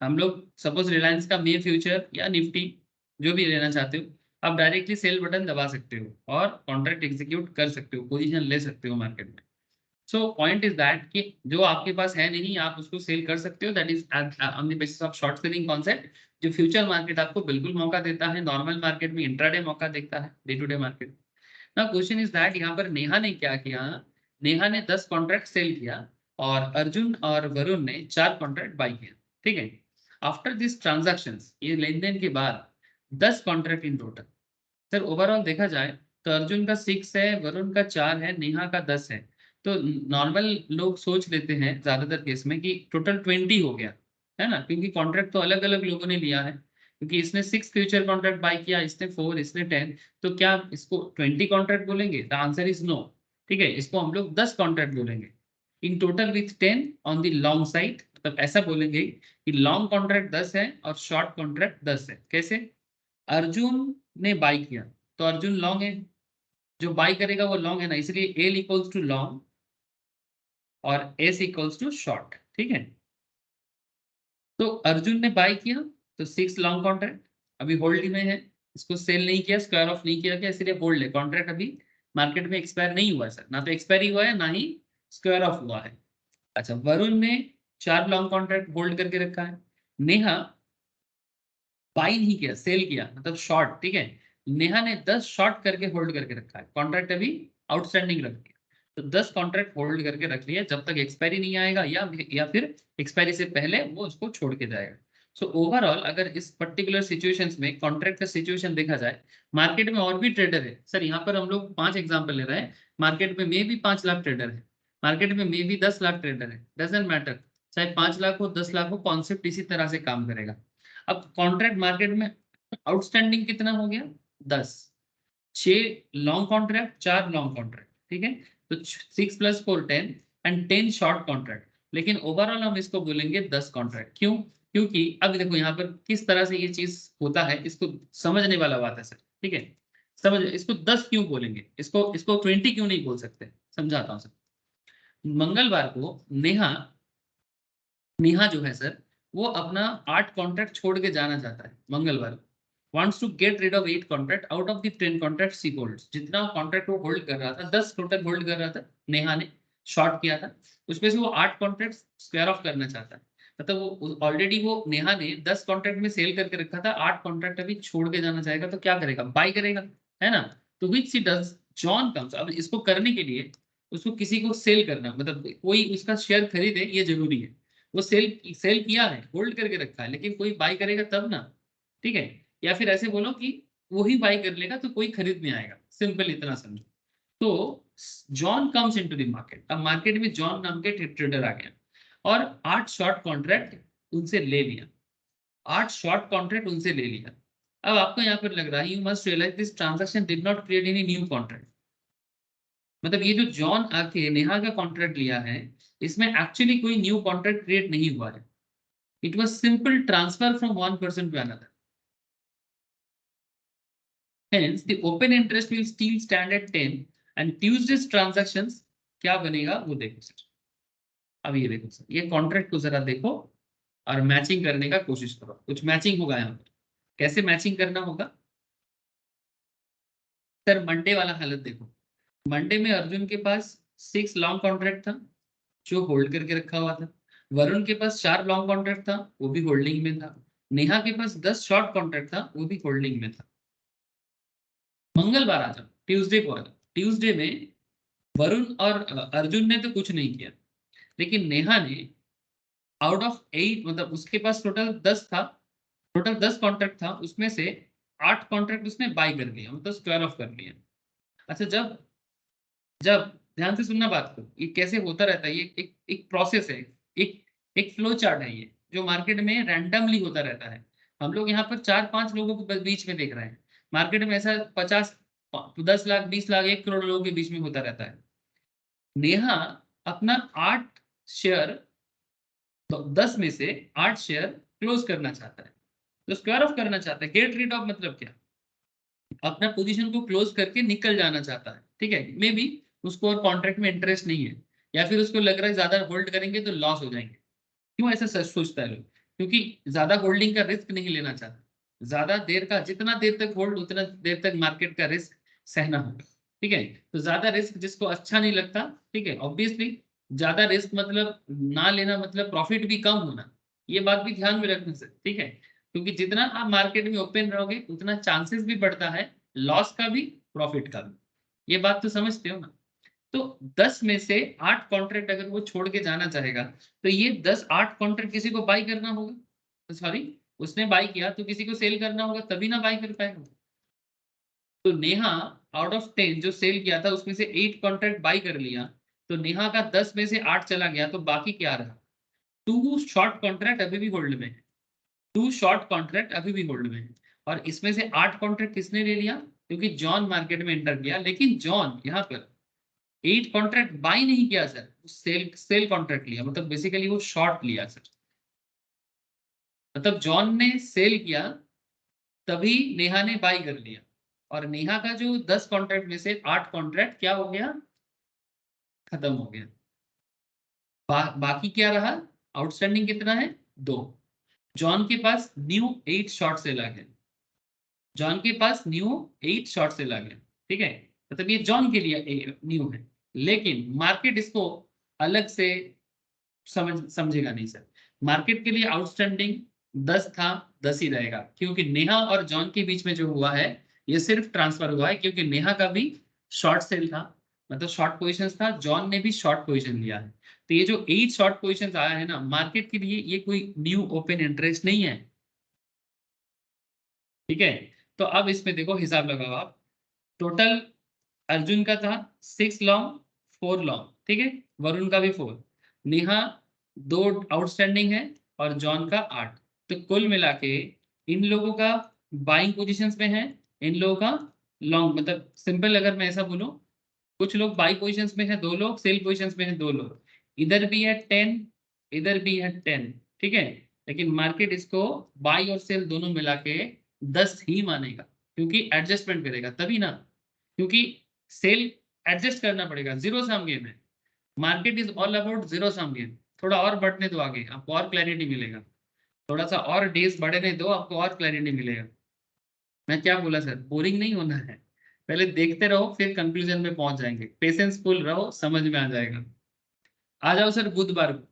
Speaker 1: हम लोग सपोज रिलायंस का मे फ्यूचर या निफ्टी जो भी लेना चाहते हो, आप डायरेक्टली सेल बटन दबा सकते हो और कॉन्ट्रैक्ट एग्जीक्यूट कर सकते हो, पोजीशन ले सकते हो मार्केट में। सो पॉइंट इज दैट कि जो आपके पास है नहीं आप उसको सेल कर सकते हो, that is on the basis of short selling concept. जो फ्यूचर मार्केट आपको बिल्कुल मौका देता है, नॉर्मल मार्केट में इंट्राडे मौका देता है, डे टू डे मार्केट। ना क्वेश्चन इज दैट यहाँ पर नेहा ने क्या किया? नेहा ने 10 कॉन्ट्रैक्ट सेल किया और अर्जुन और वरुण ने 4 कॉन्ट्रैक्ट बाय किया। ठीक है, आफ्टर दिस ट्रांजैक्शंस, ये लेन देन के बाद 10 contract in total. Sir overall देखा जाए तो अर्जुन का 6 है, वरुण का 4 है, नेहा का 10 है। तो नॉर्मल लोग सोच लेते हैं ज्यादातर केस में कि टोटल 20 हो गया, है ना? क्योंकि कॉन्ट्रैक्ट तो अलग अलग लोगों ने लिया है, क्योंकि इसने 6 फ्यूचर कॉन्ट्रैक्ट बाय किया, इसने 4, इसने 10। तो क्या इसको 20 कॉन्ट्रैक्ट बोलेंगे? The answer is no. ठीक है, इसको हम लोग 10 कॉन्ट्रैक्ट बोलेंगे in total with 10 on the long side. मतलब ऐसा बोलेंगे कि लॉन्ग कॉन्ट्रैक्ट 10 है और शॉर्ट कॉन्ट्रैक्ट 10 है। कैसे? अर्जुन ने बाय किया तो अर्जुन लॉन्ग है, जो बाय करेगा वो लॉन्ग है ना, इसलिए एल इक्वल्स टू लॉन्ग और एस इक्वल्स टू शॉर्ट। ठीक है, तो अर्जुन ने बाय किया तो 6 लॉन्ग कॉन्ट्रैक्ट अभी होल्ड में है, इसको सेल नहीं किया, स्क्वायर ऑफ नहीं किया गया, इसलिए होल्ड है। कॉन्ट्रैक्ट अभी मार्केट में एक्सपायर नहीं हुआ है सर, ना तो एक्सपायरी हुआ है ना ही स्क्वायर ऑफ हुआ है। अच्छा, वरुण ने 4 लॉन्ग कॉन्ट्रैक्ट होल्ड करके रखा है। नेहा बाई नहीं किया, सेल किया, मतलब शॉर्ट। ठीक है, नेहा ने 10 शॉर्ट करके होल्ड करके रखा है, कॉन्ट्रैक्ट अभी आउटस्टैंडिंग रख दिया। तो 10 कॉन्ट्रैक्ट होल्ड करके रख लिया, जब तक एक्सपायरी नहीं आएगा या फिर एक्सपायरी से पहले वो उसको छोड़ के जाएगा। सो ओवरऑल अगर इस पर्टिकुलर सिचुएशंस में कॉन्ट्रैक्ट का सिचुएशन देखा जाए, मार्केट में और भी ट्रेडर है सर। यहाँ पर हम लोग 5 एग्जाम्पल ले रहे हैं। मार्केट में मे भी 5 लाख ट्रेडर है, मार्केट में मे भी 10 लाख ट्रेडर है, डजेंट मैटर, चाहे 5 लाख हो 10 लाख हो, कॉन्सेप्ट इसी तरह से काम करेगा। अब कॉन्ट्रैक्ट मार्केट में आउटस्टैंडिंग कितना हो गया? 10। 6 लॉन्ग कॉन्ट्रैक्ट, 4 लॉन्ग कॉन्ट्रैक्ट। ठीक है, तो 6 + 4 10 एंड 10 शॉर्ट कॉन्ट्रैक्ट। लेकिन ओवरऑल हम इसको बोलेंगे 10 कॉन्ट्रैक्ट। क्यों? क्योंकि अब देखो यहाँ पर किस तरह से ये चीज होता है, इसको समझने वाला बात है सर। ठीक है, समझ, इसको 10 क्यों बोलेंगे, इसको 20 क्यों नहीं बोल सकते, समझाता हूँ सर। मंगलवार को नेहा नेहा जो है सर, वो अपना 8 कॉन्ट्रैक्ट छोड़ के जाना चाहता है मंगलवार को। wants to get rid of 8 contract out of the 10 contract she holds। जितना कॉन्ट्रैक्ट वो होल्ड कर रहा था, 10 टोटल होल्ड कर रहा था, नेहा ने शॉर्ट किया था, उसमें से वो 8 कॉन्ट्रैक्ट स्क्वायर ऑफ करना चाहता है। मतलब वो ऑलरेडी वो नेहा ने 10 कॉन्ट्रैक्ट में सेल करके रखा था, 8 कॉन्ट्रैक्ट अभी छोड़ के जाना चाहेगा, तो क्या करेगा, बाई करेगा, है ना। तो विच सी डज, जॉन कम्स। अब इसको करने के लिए उसको किसी को सेल करना, मतलब कोई उसका शेयर खरीदे, ये जरूरी है। वो सेल सेल किया है, होल्ड करके रखा है, लेकिन कोई बाई करेगा तब ना। ठीक है, या फिर ऐसे बोलो कि वो ही बाई कर लेगा तो कोई खरीद नहीं आएगा, सिंपल इतना समझो। तो John comes into the market. अब मार्केट में जॉन नाम के ट्रेडर आ गया और 8 शॉर्ट कॉन्ट्रैक्ट उनसे ले लिया, 8 शॉर्ट कॉन्ट्रैक्ट उनसे ले लिया। अब आपको यहाँ पर लग रहा है, you must realise this transaction did not create any new contract. मतलब ये जो जॉन आके नेहा का कॉन्ट्रैक्ट लिया है, इसमें एक्चुअली कोई न्यू कॉन्ट्रैक्ट क्रिएट नहीं हुआ है। It was simple transfer from one person to another. Hence, the open interest will still stand at 10 and Tuesday's transactions क्या बनेगा वो देखो सर। अब ये देखो सर, ये कॉन्ट्रैक्ट को जरा देखो और मैचिंग करने का कोशिश करो, कुछ मैचिंग होगा यहाँ पर। कैसे मैचिंग करना होगा सर, मंडे वाला हालत देखो। मंडे में अर्जुन के पास 6 लॉन्ग कॉन्ट्रैक्ट था जो होल्ड करके रखा हुआ था। वरुण के पास 4 लॉन्ग कॉन्ट्रैक्ट था, वो भी होल्डिंग में था। नेहा के पास 10 शॉर्ट कॉन्ट्रैक्ट था, वो भी होल्डिंग में था। मंगलवार आ जाओ, ट्यूसडे को आ जाओ। ट्यूसडे में वरुण और अर्जुन ने तो कुछ नहीं किया, लेकिन नेहा ने आउट ऑफ 8, मतलब उसके पास टोटल 10 था, टोटल 10 कॉन्ट्रैक्ट था, उसमें से 8 कॉन्ट्रैक्ट उसने बाई कर लिया, मतलब स्क्वायर ऑफ कर लिया। अच्छा, जब जब ध्यान से सुनना बात को, ये कैसे होता रहता है, ये एक प्रोसेस है, एक एक फ्लो चार्ट है ये, जो मार्केट में रैंडमली होता रहता है। हम लोग यहाँ पर 4-5 लोगों के बीच में देख रहे हैं, मार्केट में ऐसा 50, 10 लाख, 20 लाख, 1 करोड़ लोगों के बीच में होता रहता है। नेहा अपना 8 शेयर, तो 10 में से 8 शेयर क्लोज करना चाहता है, तो स्क्वायर ऑफ करना चाहता है। गेट रीड ऑफ मतलब क्या, अपना पोजीशन को क्लोज करके निकल जाना चाहता है। ठीक है, मे बी उसको और कॉन्ट्रैक्ट में इंटरेस्ट नहीं है, या फिर उसको लग रहा है ज्यादा होल्ड करेंगे तो लॉस हो जाएंगे। क्यों ऐसा सोचता है लोग? क्योंकि ज्यादा होल्डिंग का रिस्क नहीं लेना चाहता। ज्यादा देर का, जितना देर तक होल्ड, उतना देर तक मार्केट का रिस्क सहना होगा। ठीक है, तो ज्यादा रिस्क जिसको अच्छा नहीं लगता, ठीक है, ऑब्वियसली ज्यादा रिस्क मतलब ना लेना, मतलब प्रॉफिट भी कम होना, ये बात भी ध्यान में रखना सर। ठीक है, क्योंकि जितना आप मार्केट में ओपन रहोगे, उतना चांसेस भी बढ़ता है लॉस का भी, प्रॉफिट का भी। ये बात तो समझते हो ना। तो 10 में से 8 कॉन्ट्रैक्ट अगर वो छोड़ के जाना चाहेगा, तो ये 8 कॉन्ट्रैक्ट किसी को बाई करना होगा, सॉरी, उसने बाई किया तो किसी को सेल करना होगा, तभी ना बाई कर पाएगा। तो नेहा आउट ऑफ 10 जो सेल किया था, उसमें से 8 कॉन्ट्रैक्ट बाई कर लिया, तो नेहा का 10 में से 8 चला गया, तो बाकी क्या रहा, 2 शॉर्ट कॉन्ट्रैक्ट अभी भी होल्ड में है, 2 शॉर्ट कॉन्ट्रैक्ट अभी भी होल्ड में है। और इसमें से 8 कॉन्ट्रैक्ट किसने ले लिया, क्योंकि जॉन मार्केट में एंटर किया, लेकिन जॉन यहाँ पर 8 कॉन्ट्रैक्ट बाई नहीं किया सर, सेल सेल कॉन्ट्रैक्ट लिया, मतलब बेसिकली वो शॉर्ट लिया सर। मतलब जॉन ने सेल किया, तभी नेहा ने बाई कर लिया, और नेहा का जो 10 कॉन्ट्रैक्ट में से 8 कॉन्ट्रैक्ट क्या हो गया, खत्म हो गया। बाकी क्या रहा, आउटस्टैंडिंग कितना है, 2। जॉन के पास न्यू 8 शॉर्ट सेल आ गया, जॉन के पास न्यू 8 शॉर्ट सेल आ गया। ठीक है, मतलब ये जॉन के लिए न्यू है, लेकिन मार्केट इसको अलग से समझेगा नहीं सर। मार्केट के लिए आउटस्टैंडिंग 10 था, 10 ही रहेगा, क्योंकि नेहा और जॉन के बीच में जो हुआ है, ये सिर्फ ट्रांसफर हुआ है, क्योंकि नेहा का भी शॉर्ट सेल था, मतलब शॉर्ट पोजीशन था, जॉन ने भी शॉर्ट पोजीशन लिया है। तो ये जो 8 शॉर्ट पोजीशन आया है ना मार्केट के लिए, ये कोई न्यू ओपन इंटरेस्ट नहीं है। ठीक है, तो अब इसमें देखो, हिसाब लगाओ आप। टोटल अर्जुन का था 6 लॉन्ग, 4 लॉन्ग, ठीक है, वरुण का भी 4, नेहा 2 आउटस्टैंडिंग है, और जॉन का 8। तो कुल मिला के इन लोगों का बाइंग पोजीशंस में है, इन लोगों का लॉन्ग, मतलब सिंपल अगर मैं ऐसा बोलूं, कुछ लोग बाई पोजीशंस में है, 2 लोग सेल पोजीशंस में है, 2 लोग। इधर भी है 10, इधर भी है 10, ठीक है, लेकिन मार्केट इसको बाई और सेल दोनों मिला के 10 ही मानेगा, क्योंकि एडजस्टमेंट करेगा तभी ना, क्योंकि सेल एडजस्ट करना पड़ेगा, जीरो सम गेम है, market is all about zero sum game. थोड़ा और बढ़ने दो आगे, आपको और क्लैरिटी मिलेगा, थोड़ा सा और डेज बढ़ने दो, आपको और क्लैरिटी मिलेगा। मैं क्या बोला सर, बोरिंग नहीं होना है, पहले देखते रहो फिर कंक्लूजन में पहुंच जाएंगे, पेशेंसफुल रहो, समझ में आ जाएगा। आ जाओ सर बुधवार को,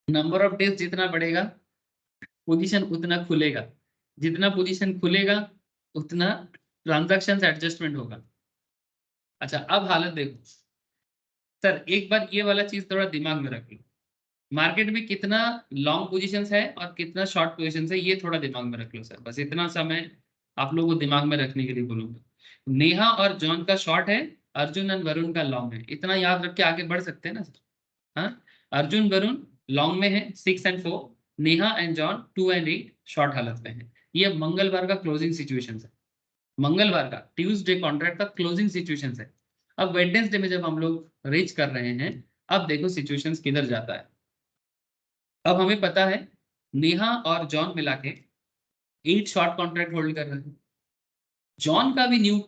Speaker 1: नंबर ऑफ डेज जितना बढ़ेगा पोजीशन उतना खुलेगा, जितना पोजीशन खुलेगा उतना ट्रांजैक्शन एडजस्टमेंट होगा। अच्छा अब हालत देखो सर, एक बार ये वाला चीज थोड़ा दिमाग में रख लो, मार्केट में कितना लॉन्ग पोजीशंस है और कितना शॉर्ट पोजीशंस है, ये थोड़ा दिमाग में रख लो सर, बस इतना समय आप लोगों को दिमाग में रखने के लिए बोलूंगा। नेहा और जॉन का शॉर्ट है, अर्जुन एंड वरुण का लॉन्ग है, इतना याद रख के आगे बढ़ सकते हैं ना सर। हाँ, अर्जुन वरुण लॉन्ग में है 6 and 4, Neha and John 2 and 8 short हालत में है। ये मंगलवार का क्लोजिंग सिचुएशन है, मंगलवार का ट्यूसडे कॉन्ट्रैक्ट का क्लोजिंग सिचुएशन है। अब वेडनेसडे में जब हम लोग रीच कर रहे हैं, अब देखो सिचुएशंस किधर जाता है। अब हमें पता है नेहा और जॉन मिला के 8 शॉर्ट कॉन्ट्रैक्ट होल्ड कर रहे हैं, जॉन का भी न्यू,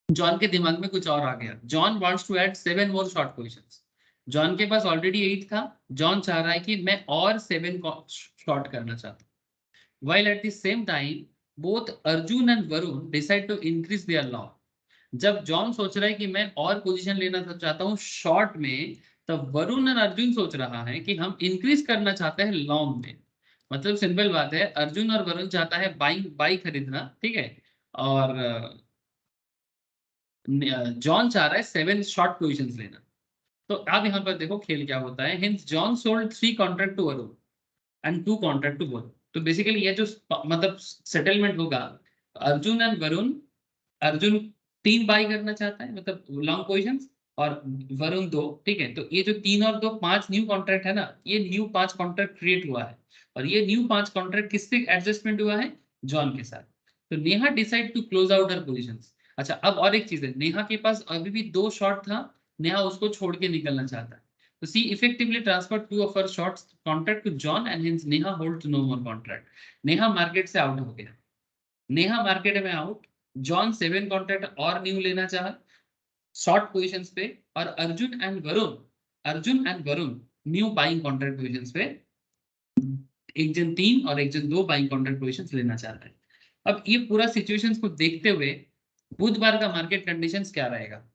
Speaker 1: जॉन के दिमाग में कुछ और आ गया, John wants to add 7 more short positions. John के पास ऑलरेडी 8 था, जॉन चाह रहा है कि मैं और 7 शॉर्ट करना चाहता हूं। While at the same time both Arjun and Varun decide to increase their long. जब जॉन सोच रहा है कि मैं और पोजीशन लेना चाहता हूं शॉर्ट में, तब वरुण और अर्जुन सोच रहा है कि हम इंक्रीज करना चाहते हैं लॉन्ग में। मतलब सिंपल बात है, अर्जुन और वरुण चाहता है बाई खरीदना, ठीक है, और जॉन चाह रहा है 7 शॉर्ट पोजीशंस लेना। तो अब यहाँ पर देखो खेल क्या होता है, hence John sold 3 contract to Varun and 2 contract to Varun. तो बेसिकली ये जो मतलब सेटलमेंट होगा, अर्जुन एंड वरुण, अर्जुन 3 बाई करना चाहता है मतलब लॉन्ग पोजीशंस, और वरुण 2, ठीक है। तो ये जो 3 और 2 5 न्यू कॉन्ट्रैक्ट है ना, ये न्यू 5 कॉन्ट्रैक्ट क्रिएट हुआ है, और ये न्यू 5 कॉन्ट्रैक्ट किससे एडजस्टमेंट हुआ है, जॉन के साथ। तो Neha decide to close out her positions. अच्छा अब और एक चीज है, नेहा के पास अभी भी 2 शॉर्ट था, नेहा उसको छोड़ के निकलना चाहता है। तो सी effectively transfer 2 of her shorts contract to John and hence Neha holds no more contract. Neha market से आउट हो गया, नेहा मार्केट में आउट, जॉन 7 कॉन्ट्रैक्ट और न्यू लेना चाहा शॉर्ट पोजीशंस पे, और Arjun and Varun new buying contract positions पे, एक जन 3 और एक जन 2 बाइंग कॉन्ट्रैक्ट पोजीशंस लेना चाहता है। अब ये पूरा सिचुएशंस को देखते हुए बुधवार का मार्केट कंडीशंस क्या रहेगा,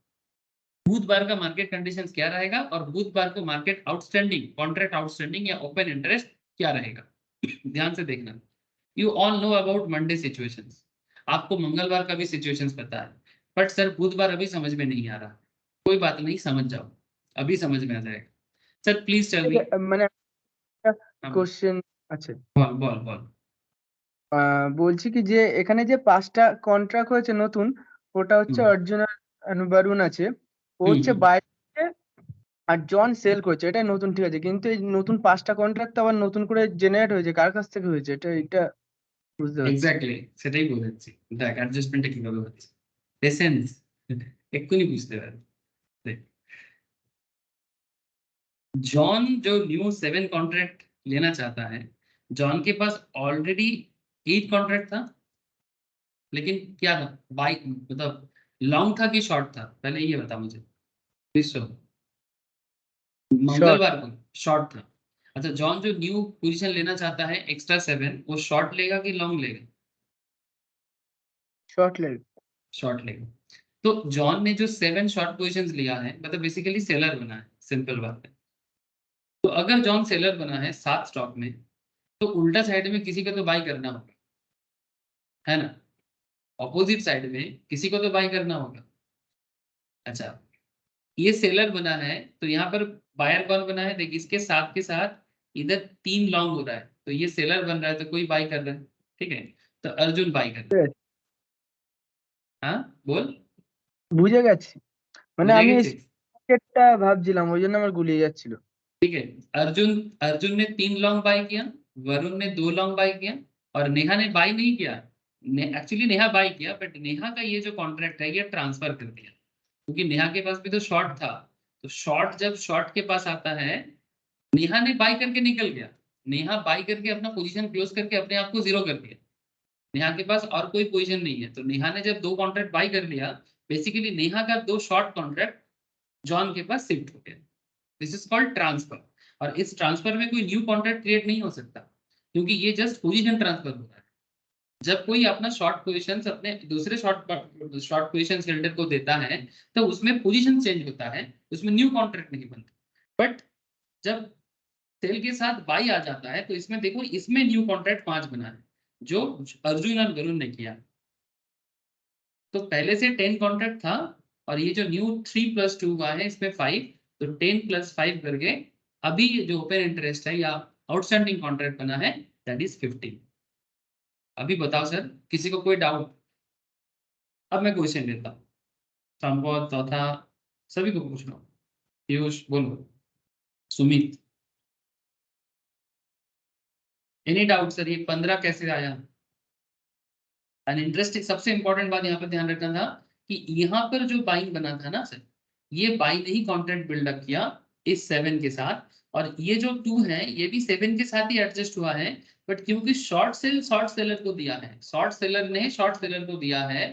Speaker 1: बुधवार का मार्केट कंडीशंस क्या रहेगा, और बुधवार को मार्केट आउटस्टैंडिंग कॉन्ट्रैक्ट आउटस्टैंडिंग या ओपन इंटरेस्ट क्या रहेगा, ध्यान से देखना। You all know about Monday situations, आपको मंगलवार का भी सिचुएशंस पता है, बट सर बुधवार अभी समझ में नहीं आ रहा, कोई बात नहीं, समझ जाओ, अभी समझ में आ जाएगा। Sir please tell me.
Speaker 2: মানে কোশ্চেন আছে,
Speaker 1: বল বল বল।
Speaker 2: বলছি কি যে এখানে যে 5টা কন্ট্রাক্ট হয়েছে নতুন, ওটা হচ্ছে অর্জুন আর বরুণ আছে, ও হচ্ছে বাইরে আর জন সেল করছে, এটা নতুন ঠিক আছে, কিন্তু এই নতুন 5টা কন্ট্রাক্ট আবার নতুন করে জেনারেট হয়েছে, কার কাছ থেকে হয়েছে এটা বুঝতে পারছি।
Speaker 1: এক্স্যাক্টলি সেটাই বলেছি, দেখ অ্যাডজাস্টমেন্টটা কিভাবে হচ্ছে, পেশেন্স এক্ষুনি বুঝতে পারবে। जॉन जो न्यू 7 कॉन्ट्रैक्ट लेना चाहता है, जॉन के पास ऑलरेडी 8 कॉन्ट्रैक्ट था, लेकिन क्या था बाई मतलब लॉन्ग था कि शॉर्ट था, पहले ये बता मुझे। मंगलवार को शॉर्ट था। अच्छा जॉन जो न्यू पोजीशन लेना चाहता है एक्स्ट्रा 7, वो शॉर्ट लेगा कि लॉन्ग लेगा, शॉर्ट लेगा। तो जॉन ने जो 7 शॉर्ट पोजीशंस लिया है, मतलब बेसिकली सेलर बना है, सिंपल बात है। तो अगर जॉन सेलर बना है 7 स्टॉक में, तो उल्टा साइड में किसी को तो बाई करना होगा, है ना, ऑपोजिट साइड में किसी को तो बाई करना होगा। अच्छा ये सेलर बना है, तो यहाँ पर बायर कौन बना है, देख इसके साथ के साथ इधर 3 लॉन्ग हो रहा है, तो ये सेलर बन रहा है, तो कोई बाई कर रहा है, ठीक है, तो अर्जुन बाई कर रहा है। हाँ बोल,
Speaker 2: বুঝে গেছি, মানে
Speaker 1: बुझे
Speaker 2: আমি
Speaker 1: गए
Speaker 2: এই
Speaker 1: थे?
Speaker 2: স্টেপটা ভাবছিলাম, ওই জন্য আমার গুলিয়ে যাচ্ছিল।
Speaker 1: ठीक है, अर्जुन अर्जुन ने 3 लॉन्ग बाई किया, वरुण ने 2 लॉन्ग बाई किया, और नेहा ने बाई नहीं किया, एक्चुअली नेहा बाई किया, बट नेहा का ये जो कॉन्ट्रैक्ट है ये ट्रांसफर कर दिया, क्योंकि नेहा के पास भी तो शॉर्ट था। तो शॉर्ट जब शॉर्ट के पास आता है नेहा ने बाय करके निकल गया, नेहा बाय करके अपना पोजीशन क्लोज करके अपने आप को जीरो कर दिया। नेहा के पास और कोई पोजीशन नहीं है, तो नेहा ने जब 2 कॉन्ट्रैक्ट बाय कर लिया, बेसिकली नेहा का 2 शॉर्ट कॉन्ट्रैक्ट जॉन के पास शिफ्ट हो गया। This is called transfer. और इस ट्रांसफर में कोई न्यू कॉन्ट्रैक्ट क्रिएट नहीं हो सकता, क्योंकि ये जस्ट पोजीशन ट्रांसफर हो रहा है। जब कोई अपना शॉर्ट पोजीशन अपने दूसरे शॉर्ट पोजीशन होल्डर को देता है, तो उसमें पोजीशन चेंज होता है, उसमें न्यू कॉन्ट्रैक्ट नहीं बनता। बट जब सेल के साथ बाई आ जाता है, तो इसमें देखो, इसमें न्यू कॉन्ट्रैक्ट 5 बना है, जो अर्जुन और वरुण ने किया। तो पहले से 10 कॉन्ट्रैक्ट था, और ये जो न्यू 3 + 2 हुआ है, इसमें 5, तो 10 + 5 करके अभी जो ओपन इंटरेस्ट है या आउटस्टैंडिंग कॉन्ट्रैक्ट बना है, दैट इज 15। अभी बताओ सर, किसी को कोई डाउट? अब मैं क्वेश्चन लेता हूँ, संभव चौथा, सभी को पूछ लो। पीयूष बोलो, सुमित, एनी डाउट सर, ये 15 कैसे आया? एंड इंटरेस्टिंग, सबसे इंपॉर्टेंट बात यहाँ पर ध्यान रखना था कि यहाँ पर जो बाइंग बना था ना सर, ये बाई ने ही कॉन्ट्रैक्ट बिल्डअप किया इस 7 के साथ, और ये जो 2 है ये भी 7 के साथ ही एडजस्ट हुआ है। बट क्योंकि शॉर्ट सेलर को दिया है, शॉर्ट सेलर ने शॉर्ट सेलर को दिया है,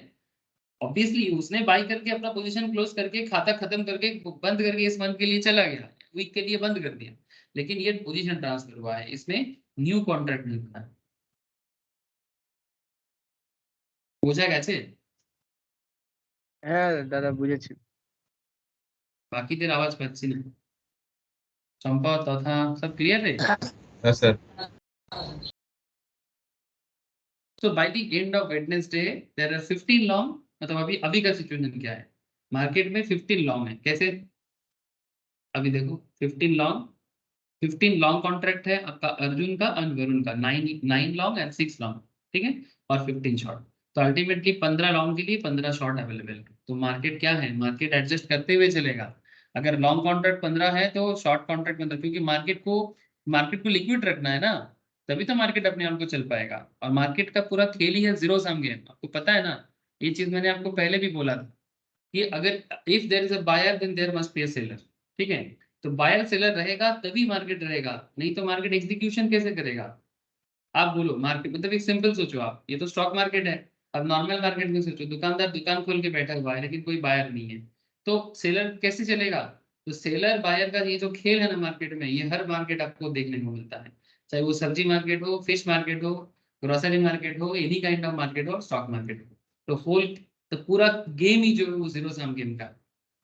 Speaker 1: ऑब्वियसली उसने बाई करके अपना पोजीशन क्लोज करके खाता खत्म करके बंद करके इस मंथ के लिए चला गया, वीक के लिए बंद कर दिया। लेकिन ये पोजीशन ट्रांसफर हुआ है, इसमें न्यू कॉन्ट्रैक्ट नहीं बना। বোঝা গেছে?
Speaker 2: হ্যাঁ দাদা বুঝেছি।
Speaker 1: বাকিদের আওয়াজ পাচ্ছি না। চম্পা তথা सब क्लियर है?
Speaker 4: Yes, sir.
Speaker 1: So by the end of Wednesday there are 15 long, मतलब अभी का सिचुएशन क्या है? मार्केट में 15 लॉन्ग है। कैसे? अभी देखो 15 लॉन्ग कॉन्ट्रैक्ट है आपका अर्जुन का और वरुण का, 9 लॉन्ग एंड 6 लॉन्ग, ठीक है, और 15 शॉर्ट। तो अल्टीमेटली 15 लॉन्ग के लिए 15 शॉर्ट अवेलेबल है। तो मार्केट क्या है, मार्केट एडजस्ट करते हुए चलेगा। अगर लॉन्ग कॉन्ट्रैक्ट 15 है तो शॉर्ट कॉन्ट्रैक्ट 15, क्योंकि मार्केट को लिक्विड रखना है ना, तभी तो मार्केट अपने आप को चल पाएगा। और मार्केट का पूरा खेल ही है जीरो सम गेम, आपको पता है ना। ये चीज मैंने आपको पहले भी बोला था कि अगर if there is a buyer then there must be a seller, ठीक है। तो बायर सेलर रहेगा तभी मार्केट रहेगा, नहीं तो मार्केट एग्जीक्यूशन कैसे करेगा? आप बोलो, मार्केट मतलब एक सिंपल सोचो आप, ये तो स्टॉक मार्केट है। अब नॉर्मल मार्केट में सोचो, दुकानदार दुकान खोल के बैठा हुआ है लेकिन कोई बायर नहीं है, तो सेलर कैसे चलेगा? तो सेलर बायर का ये जो खेल है ना मार्केट में, ये हर मार्केट आपको देखने को मिलता है, चाहे वो सब्जी मार्केट हो, फिश मार्केट हो, ग्रोसरी मार्केट हो, एनी काइंड ऑफ मार्केट हो, स्टॉक मार्केट हो। तो पूरा गेम ही जो है वो जीरो सम गेम का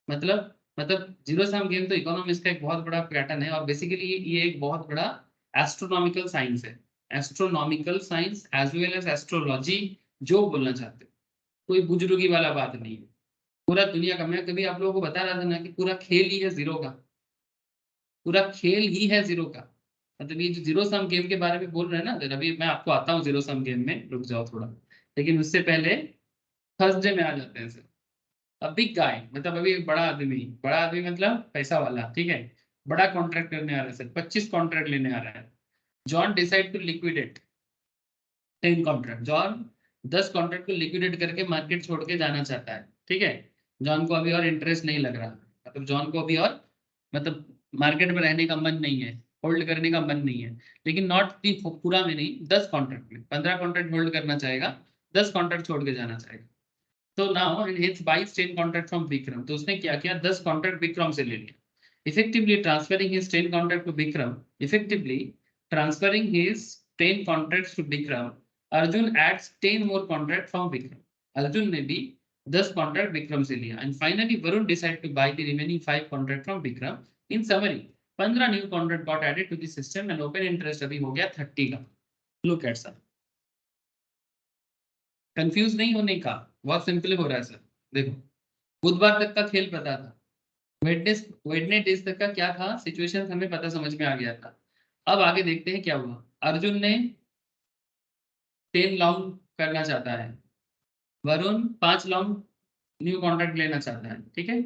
Speaker 1: मतलब जीरो सम गेम तो इकोनॉमिक्स का एक बहुत बड़ा पैटर्न है, और बेसिकली ये एक बहुत बड़ा एस्ट्रोनॉमिकल साइंस है। Astronomical science as well as astrology, जो बोलना चाहते हो, कोई बुजुर्गी वाला बात नहीं है। पूरा दुनिया का, मैं कभी आप लोगों को बता रहा था ना कि पूरा खेल ही है जीरो का, पूरा खेल ही है जीरो का। मतलब ये जो जीरो सम गेम के बारे में बोल रहे हैं ना, अभी मैं आपको आता हूँ जीरो सम गेम में, रुक जाओ थोड़ा, लेकिन उससे पहले थर्सडे में आ जाते हैं सर। अब बिग गाय मतलब अभी एक बड़ा आदमी मतलब पैसा वाला, ठीक है, बड़ा कॉन्ट्रैक्ट करने आ रहा है सर, 25 कॉन्ट्रैक्ट लेने आ रहा है। John decide to liquidate 10 contract. John 10 contract को लिक्विडेट करके मार्केट छोड़ के जाना चाहता है, ठीक है। जॉन को अभी और इंटरेस्ट नहीं लग रहा, मतलब जॉन को अभी और मतलब मार्केट में रहने का मन नहीं है, होल्ड करने का मन नहीं है। लेकिन नॉट पूरा में नहीं, 10 कॉन्ट्रैक्ट में 15 कॉन्ट्रैक्ट होल्ड करना चाहेगा, 10 कॉन्ट्रैक्ट छोड़ के जाना चाहेगा। तो now hits buys 10 contract from Vikram. तो उसने क्या किया, 10 कॉन्ट्रैक्ट विक्रम से ले लिया, effectively transferring his 10 contract to Vikram. Effectively transferring his 10 contracts to Vikram, Arjun adds 10 more contract from Vikram. Arjun ने भी 10 कॉन्ट्रैक्ट विक्रम से लिया, and finally Varun decide to buy the remaining 5 contract from Vikram. In summary 15 new contract got added to the system and open interest अभी हो गया 30 का। Look at sir, confuse नहीं होने का, बहुत सिंपल हो रहा है सर। देखो, बुधवार तक का खेल पता था, वेडनेसडे तक का क्या था सिचुएशन हमें पता समझ में आ गया था। अब आगे देखते हैं क्या हुआ। अर्जुन ने 10 लॉन्ग करना चाहता है, वरुण 5 लॉन्ग न्यू कॉन्ट्रैक्ट लेना चाहता है, ठीक है,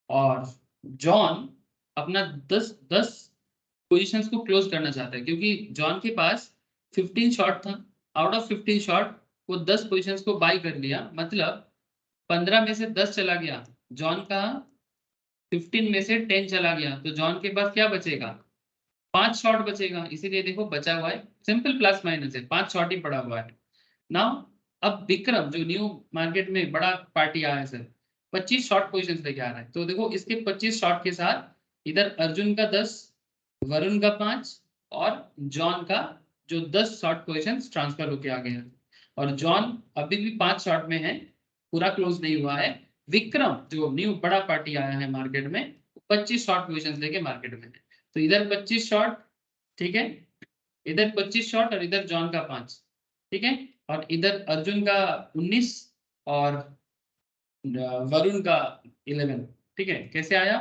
Speaker 1: और जॉन अपना 10 पोजीशंस को क्लोज करना चाहता है, क्योंकि जॉन के पास 15 शॉट था। आउट ऑफ 15 शॉट वो 10 पोजीशंस को बाय कर लिया, मतलब 15 में से 10 चला गया, जॉन का 15 में से 10 चला गया, तो जॉन के पास क्या बचेगा, 5 शॉर्ट बचेगा, इसीलिए देखो बचा हुआ है, सिंपल प्लस माइनस है, 5 शॉर्ट ही पड़ा हुआ है। नाउ अब विक्रम जो न्यू मार्केट में बड़ा पार्टी आया है सर, 25 शॉर्ट पोजीशंस लेके आ रहा है, तो देखो इसके 25 शॉर्ट के साथ इधर अर्जुन का 10, वरुण का 5 और जॉन का जो 10 शॉर्ट पोजीशंस ट्रांसफर होके आ गए हैं, और जॉन अभी भी 5 शॉर्ट में है, पूरा क्लोज नहीं हुआ है। विक्रम जो न्यू बड़ा पार्टी आया है मार्केट में, 25 शॉर्ट पोजीशंस लेके मार्केट में है, तो इधर 25 शॉर्ट, ठीक है, इधर 25 शॉट और इधर जॉन का 5, ठीक है, और इधर अर्जुन का 19 और वरुण का 11, ठीक है। कैसे आया,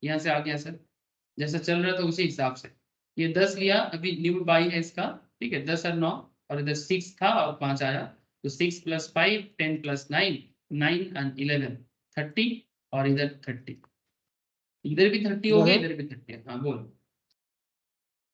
Speaker 1: यहाँ से आ गया सर, जैसा चल रहा था उसी हिसाब से, ये 10 लिया, अभी न्यू बाई है इसका, ठीक है, 10 और 9, और इधर 6 था और 5 आया, तो 6 + 5 10 + 9 9 and 11 30, और इधर 30, इधर भी 30 हो गया, इधर भी 30। हाँ बोल।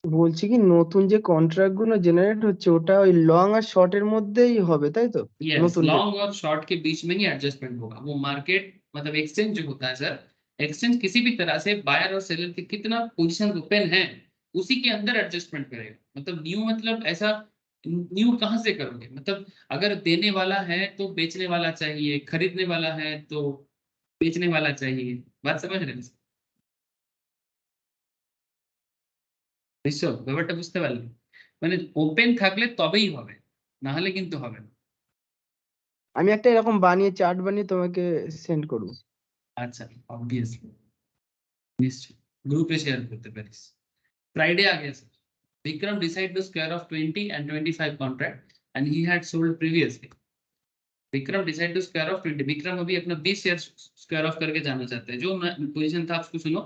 Speaker 2: বলছি কি নতুন যে কন্ট্রাক্ট গুলো জেনারেট হচ্ছে ওটা ওই লং আর শর্টের মধ্যেই হবে তাই তো?
Speaker 1: यस,
Speaker 2: নতুন
Speaker 1: लॉन्ग और शॉर्ट के बीच में ही एडजस्टमेंट होगा, वो मार्केट मतलब एक्सचेंज जो होता है सर, एक्सचेंज किसी भी तरह से बायर और सेलर के कितना पोजीशन ओपन है उसी के अंदर एडजस्टमेंट करेगा। मतलब न्यू मतलब ऐसा न्यू कहाँ से करोगे, मतलब अगर देने वाला है तो बेचने वाला चाहिए, खरीदने वाला है तो बेचने वाला चाहिए, बात समझ रहे हैं? বুঝছো ব্যাপারটা, বুঝতে পারলে? মানে ওপেন থাকলে তবেই হবে, না হলে কিন্তু হবে না।
Speaker 2: আমি একটা এরকম বানিয়ে চার্ট বানিয়ে তোমাকে সেন্ড করব।
Speaker 1: আচ্ছা, অবভিয়াসলি, নিশ্চয়ই গ্রুপে শেয়ার করতে পারিস। फ्राइडे आ गया sir, Vikram decide to square off 20 and 25 contract and he had sold previously। Vikram decide to square off 20, Vikram अभी अपना 20 शेयर स्क्वायर ऑफ करके जाना चाहते हैं, जो पोजीशन था उसको सुनो।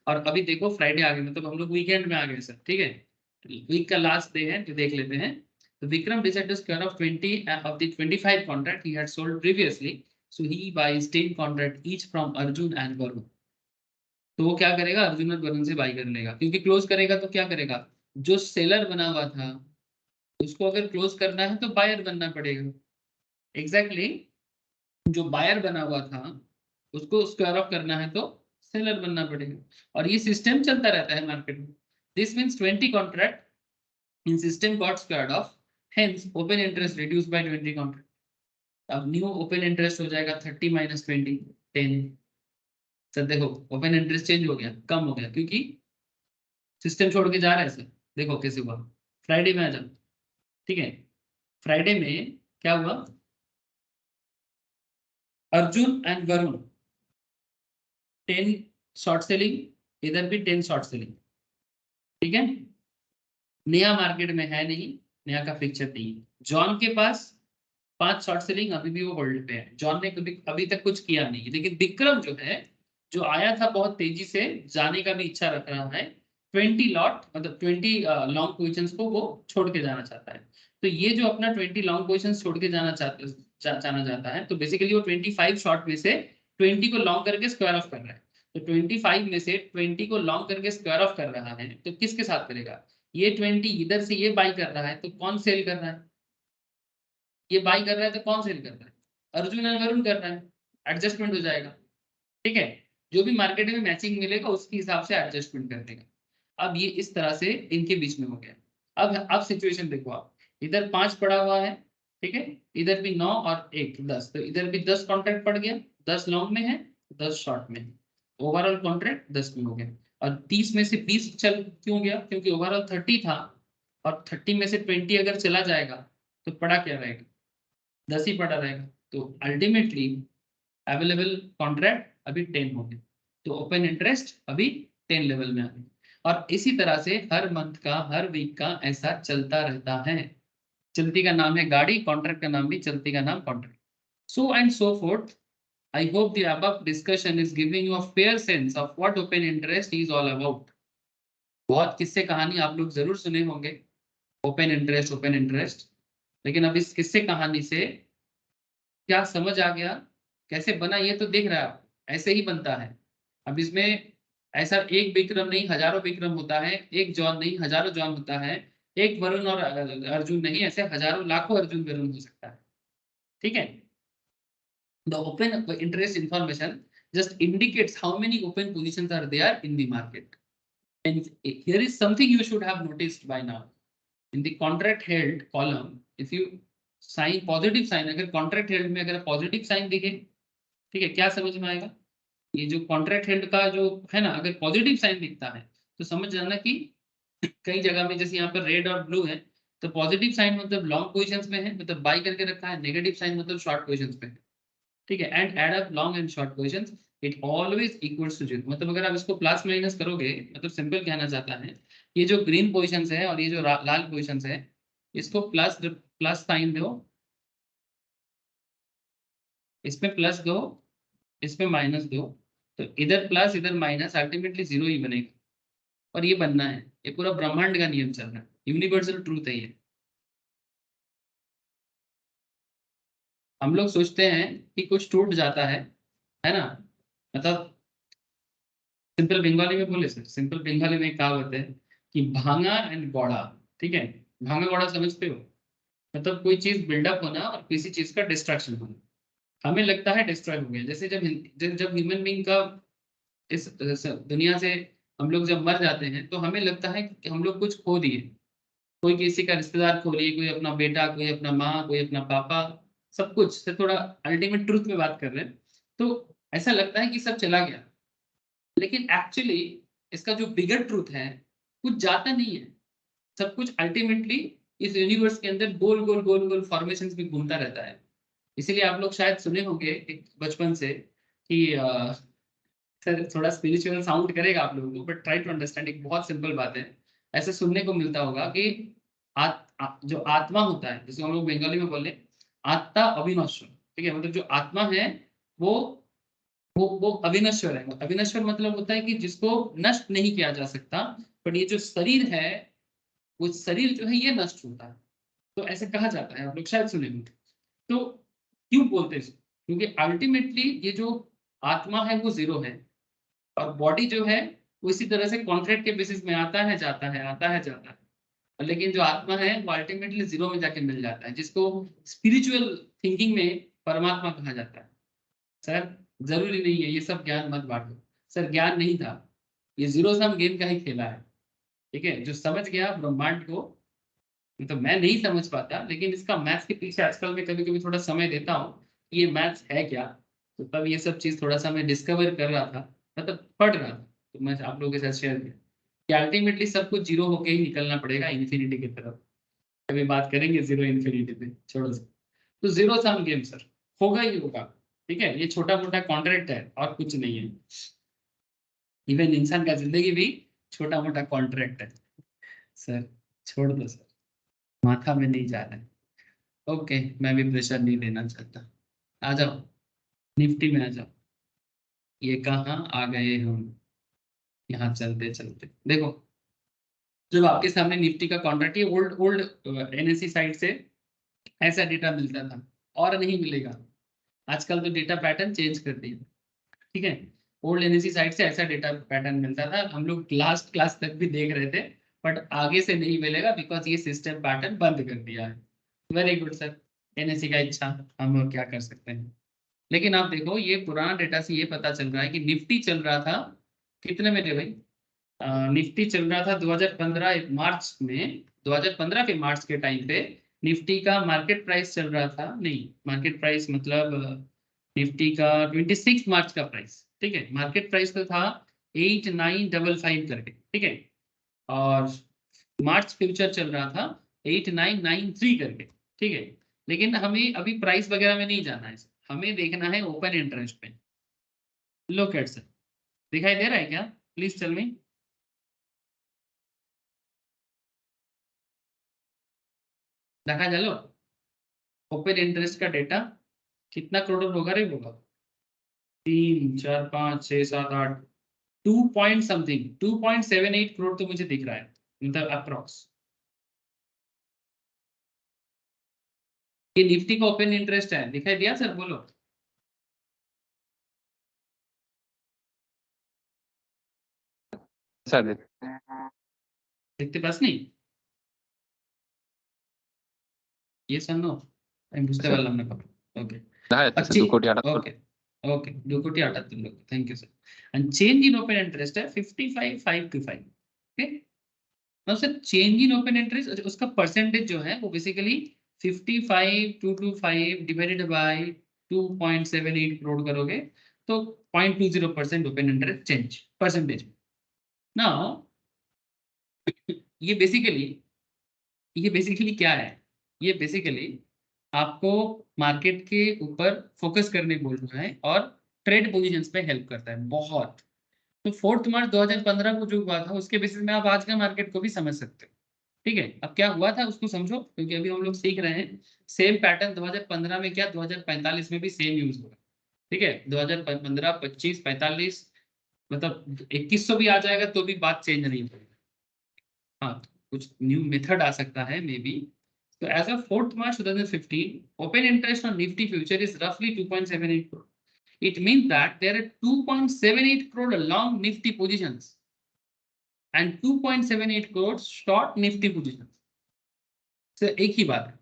Speaker 1: और अभी देखो फ्राइडे आ गया, मतलब हम लोग वीकेंड में आ गए सर, ठीक है, वीक का लास्ट डे है, तो देख लेते हैं। तो Vikram decide to square off 20 of the 25 contract he had sold previously, so he buys 10 contract each from Arjun and Varun। तो वो क्या करेगा, अर्जुन और वरुण से बाई कर लेगा, क्योंकि क्लोज करेगा तो क्या करेगा, जो सेलर बना हुआ था उसको अगर क्लोज करना है तो बायर बनना पड़ेगा। एग्जैक्टली जो बायर बना हुआ था उसको स्क्वायर ऑफ करना है तो सेलर बनना पड़ेगा, और ये सिस्टम चलता रहता है मार्केट में। This means 20 contract in system got squared of, hence open interest reduce by 20 contract. अब न्यू ओपन इंटरेस्ट हो जाएगा 30 - 20 10। सर देखो ओपन इंटरेस्ट चेंज हो गया, कम हो गया, क्योंकि सिस्टम छोड़ के जा रहा है सर। देखो कैसे हुआ, फ्राइडे में आ जाओ, ठीक है, फ्राइडे में क्या हुआ, Arjun and Varun 10 short selling, इधर भी 10 शॉर्ट सेलिंग, ठीक है। नया मार्केट में है नहीं, नया का पिक्चर नहीं है। जॉन के पास 5 शॉर्ट सेलिंग, अभी भी वो होल्ड पे है, जॉन ने कभी अभी तक कुछ किया नहीं, लेकिन विक्रम जो है, जो आया था बहुत तेजी से, जाने का भी इच्छा रख रहा है, 20 लॉट मतलब 20 लॉन्ग पोजीशंस को वो छोड़ के जाना चाहता है। तो ये जो अपना 20 लॉन्ग पोजीशंस छोड़ के जाना चाहता है, तो बेसिकली वो 25 शॉर्ट में से 20 को लॉन्ग करके स्क्वायर ऑफ कर रहा है। तो 25 में से 20 को लॉन्ग करके स्क्वायर ऑफ कर रहा है, तो किसके साथ करेगा, ये 20 इधर से ये बाई कर रहा है, तो कौन सेल कर रहा है, ये बाई कर रहा है, तो कौन सेल कर रहा है, अर्जुन और वरुण कर रहा है, एडजस्टमेंट हो जाएगा, ठीक है। जो भी मार्केट में मैचिंग मिलेगा उसके हिसाब से एडजस्टमेंट कर देगा। अब ये इस तरह से इनके बीच में हो गया। अब सिचुएशन देखो आप, इधर 5 पड़ा हुआ है, ठीक है, इधर भी 9 और 1 10, तो इधर भी 10 कॉन्ट्रैक्ट पड़ गया, 10 लॉन्ग में है, 10 शॉर्ट में, ओवरऑल कॉन्ट्रैक्ट 10 में हो गया। और 30 में से 20 चल क्यों गया, क्योंकि ओवरऑल 30 था, और 30 में से 20 अगर चला जाएगा तो पड़ा क्या रहेगा, 10 ही पड़ा रहेगा। तो अल्टीमेटली अवेलेबल कॉन्ट्रैक्ट अभी 10 हो गए, तो ओपन इंटरेस्ट अभी 10 लेवल में आ गई। और इसी तरह से हर मंथ का, हर वीक का ऐसा चलता रहता है। चलती का नाम है गाड़ी, कॉन्ट्रैक्ट का नाम भी चलती का नाम contract, so and so fourth. I hope the above discussion is giving you a fair sense of what open interest is all about। बहुत किस्से कहानी आप लोग जरूर सुने होंगे, ओपन इंटरेस्ट, लेकिन अब इस किस्से कहानी से क्या समझ आ गया, कैसे बना, ये तो देख रहा है आप, ऐसे ही बनता है। अब इसमें ऐसा एक विक्रम नहीं हजारों विक्रम होता है, एक जॉन नहीं हजारों जॉन होता है, एक वरुण और अर्जुन नहीं, ऐसे हजारों लाखों अर्जुन वरुण हो सकता है, ठीक है। The open interest information just indicates how many open positions are there in the market। And here is something you should have noticed by now. In the contract held column, if you sign positive sign, अगर contract held में अगर positive sign दिखे, ठीक है, क्या समझ में आएगा? ये जो contract held का जो है ना, अगर positive sign दिखता है तो समझ जाना कि कई जगह में जैसे यहाँ पर रेड और ब्लू है, तो पॉजिटिव साइन मतलब लॉन्ग पोजीशंस में है, मतलब बाई करके रखा है, नेगेटिव साइन मतलब शॉर्ट पोजीशंस पे है, ठीक है। And add up long and short positions, it always equals to 0। मतलब अगर आप इसको प्लस माइनस करोगे, मतलब सिंपल कहना चाहता है, ये जो ग्रीन पोजीशंस है और ये जो लाल पोजीशंस है, इसको प्लस साइन दो, इसमें प्लस दो, इसमें माइनस दो, तो इधर प्लस इधर माइनस, अल्टीमेटली 0 ही बनेगा। और ये बनना है, ये पूरा ब्रह्मांड का नियम चल रहा है, यूनिवर्सल ट्रूथ है ये। हम लोग सोचते हैं कि कुछ टूट जाता है ना, मतलब सिंपल बंगाली में बोले सर, सिंपल बंगाली में कहावत है कि भांगा एंड गौड़ा, ठीक है। भांगा गौड़ा समझते हो, मतलब कोई चीज बिल्डअप होना और किसी चीज का डिस्ट्रक्शन होना। हमें लगता है डिस्ट्रॉय हो गया, जैसे जब ह्यूमन बीइंग का इस दुनिया से हम लोग जब मर जाते हैं, तो हमें लगता है कि हम लोग कुछ खो दिए, कोई किसी का रिश्तेदार खो लिए, कोई अपना बेटा, कोई अपना माँ, कोई अपना पापा, सब कुछ से थोड़ा अल्टीमेट ट्रूथ में बात कर रहे हैं, तो ऐसा लगता है कि सब चला गया। लेकिन एक्चुअली इसका जो बिगर ट्रूथ है, कुछ जाता नहीं है, सब कुछ अल्टीमेटली इस यूनिवर्स के अंदर गोल गोल गोल गोल फॉर्मेशंस में घूमता रहता है। इसीलिए आप लोग शायद सुने होंगे बचपन से कि सर थोड़ा स्पिरिचुअल साउंड करेगा आप लोगों को, बट ट्राई टू अंडरस्टैंड, एक बहुत सिंपल बात है। ऐसे सुनने को मिलता होगा कि जो आत्मा होता है, जिसको हम लोग बंगाली में बोले आत्मा अविनश्वर, ठीक है, मतलब जो आत्मा है वो अविनश्वर है। अविनश्वर मतलब होता है कि जिसको नष्ट नहीं किया जा सकता, पर ये जो शरीर है, वो शरीर जो है ये नष्ट होता है। तो ऐसे कहा जाता है, आप लोग शायद सुने होंगे। तो क्यों बोलते हैं? क्योंकि अल्टीमेटली ये जो आत्मा है वो 0 है, और बॉडी जो है वो इसी तरह से कॉन्ट्रैक्ट के बेसिस में आता है जाता है, आता है जाता है। लेकिन जो आत्मा है वो अल्टीमेटली 0 में जाके मिल जाता है, जिसको स्पिरिचुअल थिंकिंग में परमात्मा कहा जाता है। सर जरूरी नहीं है ये सब ज्ञान मत बांटो, सर ज्ञान नहीं था, ये 0 सम गेम का ही खेला है, ठीक है। जो समझ गया ब्रह्मांड को, मतलब मैं नहीं समझ पाता, लेकिन इसका मैथ्स के पीछे आजकल मैं कभी कभी थोड़ा समय देता हूँ, ये मैथ्स है क्या, तो तब ये सब चीज थोड़ा सा मैं डिस्कवर कर रहा था, मतलब पढ़ रहा था, तो मैं आप लोगों के साथ शेयर किया कि अल्टीमेटली सब कुछ 0 होके ही निकलना पड़ेगा इन्फिनिटी की तरफ। अभी बात करेंगे 0 इन्फिनिटी पे, छोड़ो सर। तो 0 सम गेम सर होगा ही होगा, ठीक है। ये छोटा मोटा कॉन्ट्रैक्ट है और कुछ नहीं है। इवन इंसान का जिंदगी भी छोटा मोटा कॉन्ट्रैक्ट है सर, छोड़ दो सर, माथा में नहीं जा रहा है। ओके, मैं भी प्रेशर नहीं देना चाहता। आ जाओ निफ्टी में आ जाओ। ये कहाँ आ गए हम, यहाँ चलते चलते देखो, जब आपके सामने निफ्टी का कॉन्ट्रैक्ट, ये ओल्ड एनएससी साइट से ऐसा डेटा मिलता था और नहीं मिलेगा। आजकल तो डेटा पैटर्न चेंज कर दिया, ठीक है। ओल्ड एनएससी साइट से ऐसा डेटा पैटर्न मिलता था, हम लोग लास्ट क्लास तक भी देख रहे थे, बट आगे से नहीं मिलेगा बिकॉज ये सिस्टम पैटर्न बंद कर दिया है। वेरी गुड सर, एनएससी का इच्छा, हम और क्या कर सकते हैं। लेकिन आप देखो ये पुराना डेटा से ये पता चल रहा है कि निफ्टी चल रहा था कितने में थे भाई, निफ्टी चल रहा था 2015 मार्च में, 2015 के मार्च के टाइम पे निफ्टी का मार्केट प्राइस चल रहा था, नहीं मार्केट प्राइस मतलब निफ्टी का 26 मार्च का प्राइस, ठीक है। मार्केट प्राइस तो था 8955 करके, ठीक है, और मार्च फ्यूचर चल रहा था 8993 करके, ठीक है। लेकिन हमें अभी प्राइस वगैरह में नहीं जाना है, हमें देखना है ओपन इंटरेस्ट पे। लुक एट सर, दिखाई दे रहा है क्या? Please tell me. देखा चलो ओपन इंटरेस्ट का डेटा कितना करोड़ होगा रे होगा, 3 4 5 6 7 8 2 पॉइंट समथिंग 2.78 करोड़ तो मुझे दिख रहा है, मतलब अप्रॉक्स। ये निफ्टी का ओपन इंटरेस्ट है, दिखाई दिया सर? बोलो।
Speaker 3: सर
Speaker 1: देखते पास नहीं ये सन नो বুঝতে পারলাম না কথা। ওকে अच्छी
Speaker 3: 2 कोटी 78
Speaker 1: ओके ओके 2 कोटी 78 लोग, thank you sir. And change in open interest है 55,525, okay. Now sir change in open interest, उसका परसेंटेज जो है वो बेसिकली 55,225 डिवाइडेड बाय 2.78 करोड़ करोगे तो 0.20% open interest change percentage. Now ये बेसिकली क्या है, ये बेसिकली आपको मार्केट के ऊपर फोकस करने बोल रहा है और ट्रेड पोजीशंस पे हेल्प करता है बहुत। तो 4 मार्च 2015 को जो हुआ था उसके बेसिस में आप आज का मार्केट को भी समझ सकते हो। ठीक है, अब क्या हुआ था उसको समझो, क्योंकि अभी हम लोग सीख रहे हैं। सेम पैटर्न 2015 में क्या 2045 में भी सेम यूज होगा। ठीक है, 2015, 25, 45 मतलब 2100 भी आ जाएगा तो भी बात चेंज नहीं होगी। हाँ, कुछ न्यू मेथड आ सकता है may be. So as of 4th March 2015, open interest on Nifty future is roughly 2.78 crore. It means that there are 2.78 crore long Nifty positions and 2.78 crore short Nifty positions. So एक ही बात है,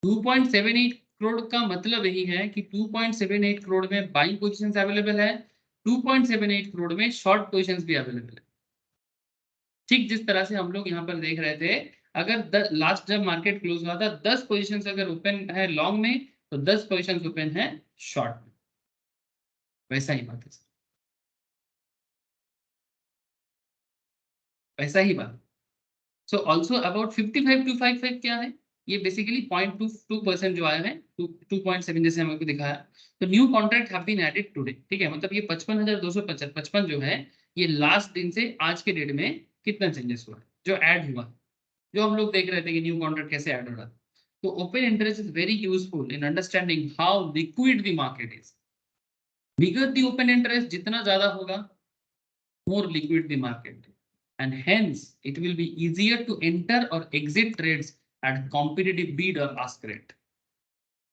Speaker 1: 2.78 करोड़ का मतलब यही है कि 2.78 करोड़ में बाइंग पोजीशंस अवेलेबल है, 2.78 करोड़ में शॉर्ट पोजीशंस भी अवेलेबल है। ठीक जिस तरह से हम लोग यहाँ पर देख रहे थे, अगर लास्ट जब मार्केट क्लोज हुआ था 10 पोजीशंस अगर ओपन है लॉन्ग में तो 10 पोजीशंस ओपन है शॉर्ट में, वैसा ही बात है सर, वैसा ही बात। सो ऑल्सो अबाउट 55,255 क्या है, ये बेसिकली 0.22% जो आया है 2.7 जैसे हमको दिखाया। तो new contract have been added today. ठीक है, मतलब ये 55,255 जो है ये लास्ट दिन से आज के डेट में कितना चेंजेस हुआ है जो ऐड हुआ, जो हम लोग देख रहे थे कि न्यू कॉन्ट्रैक्ट कैसे ऐड हो रहा है। तो open interest is very useful in understanding how liquid the market is. Bigger the open interest जितना ज्यादा होगा, more liquid the market, and hence it will be easier to enter or exit trades at competitive bid or ask rate.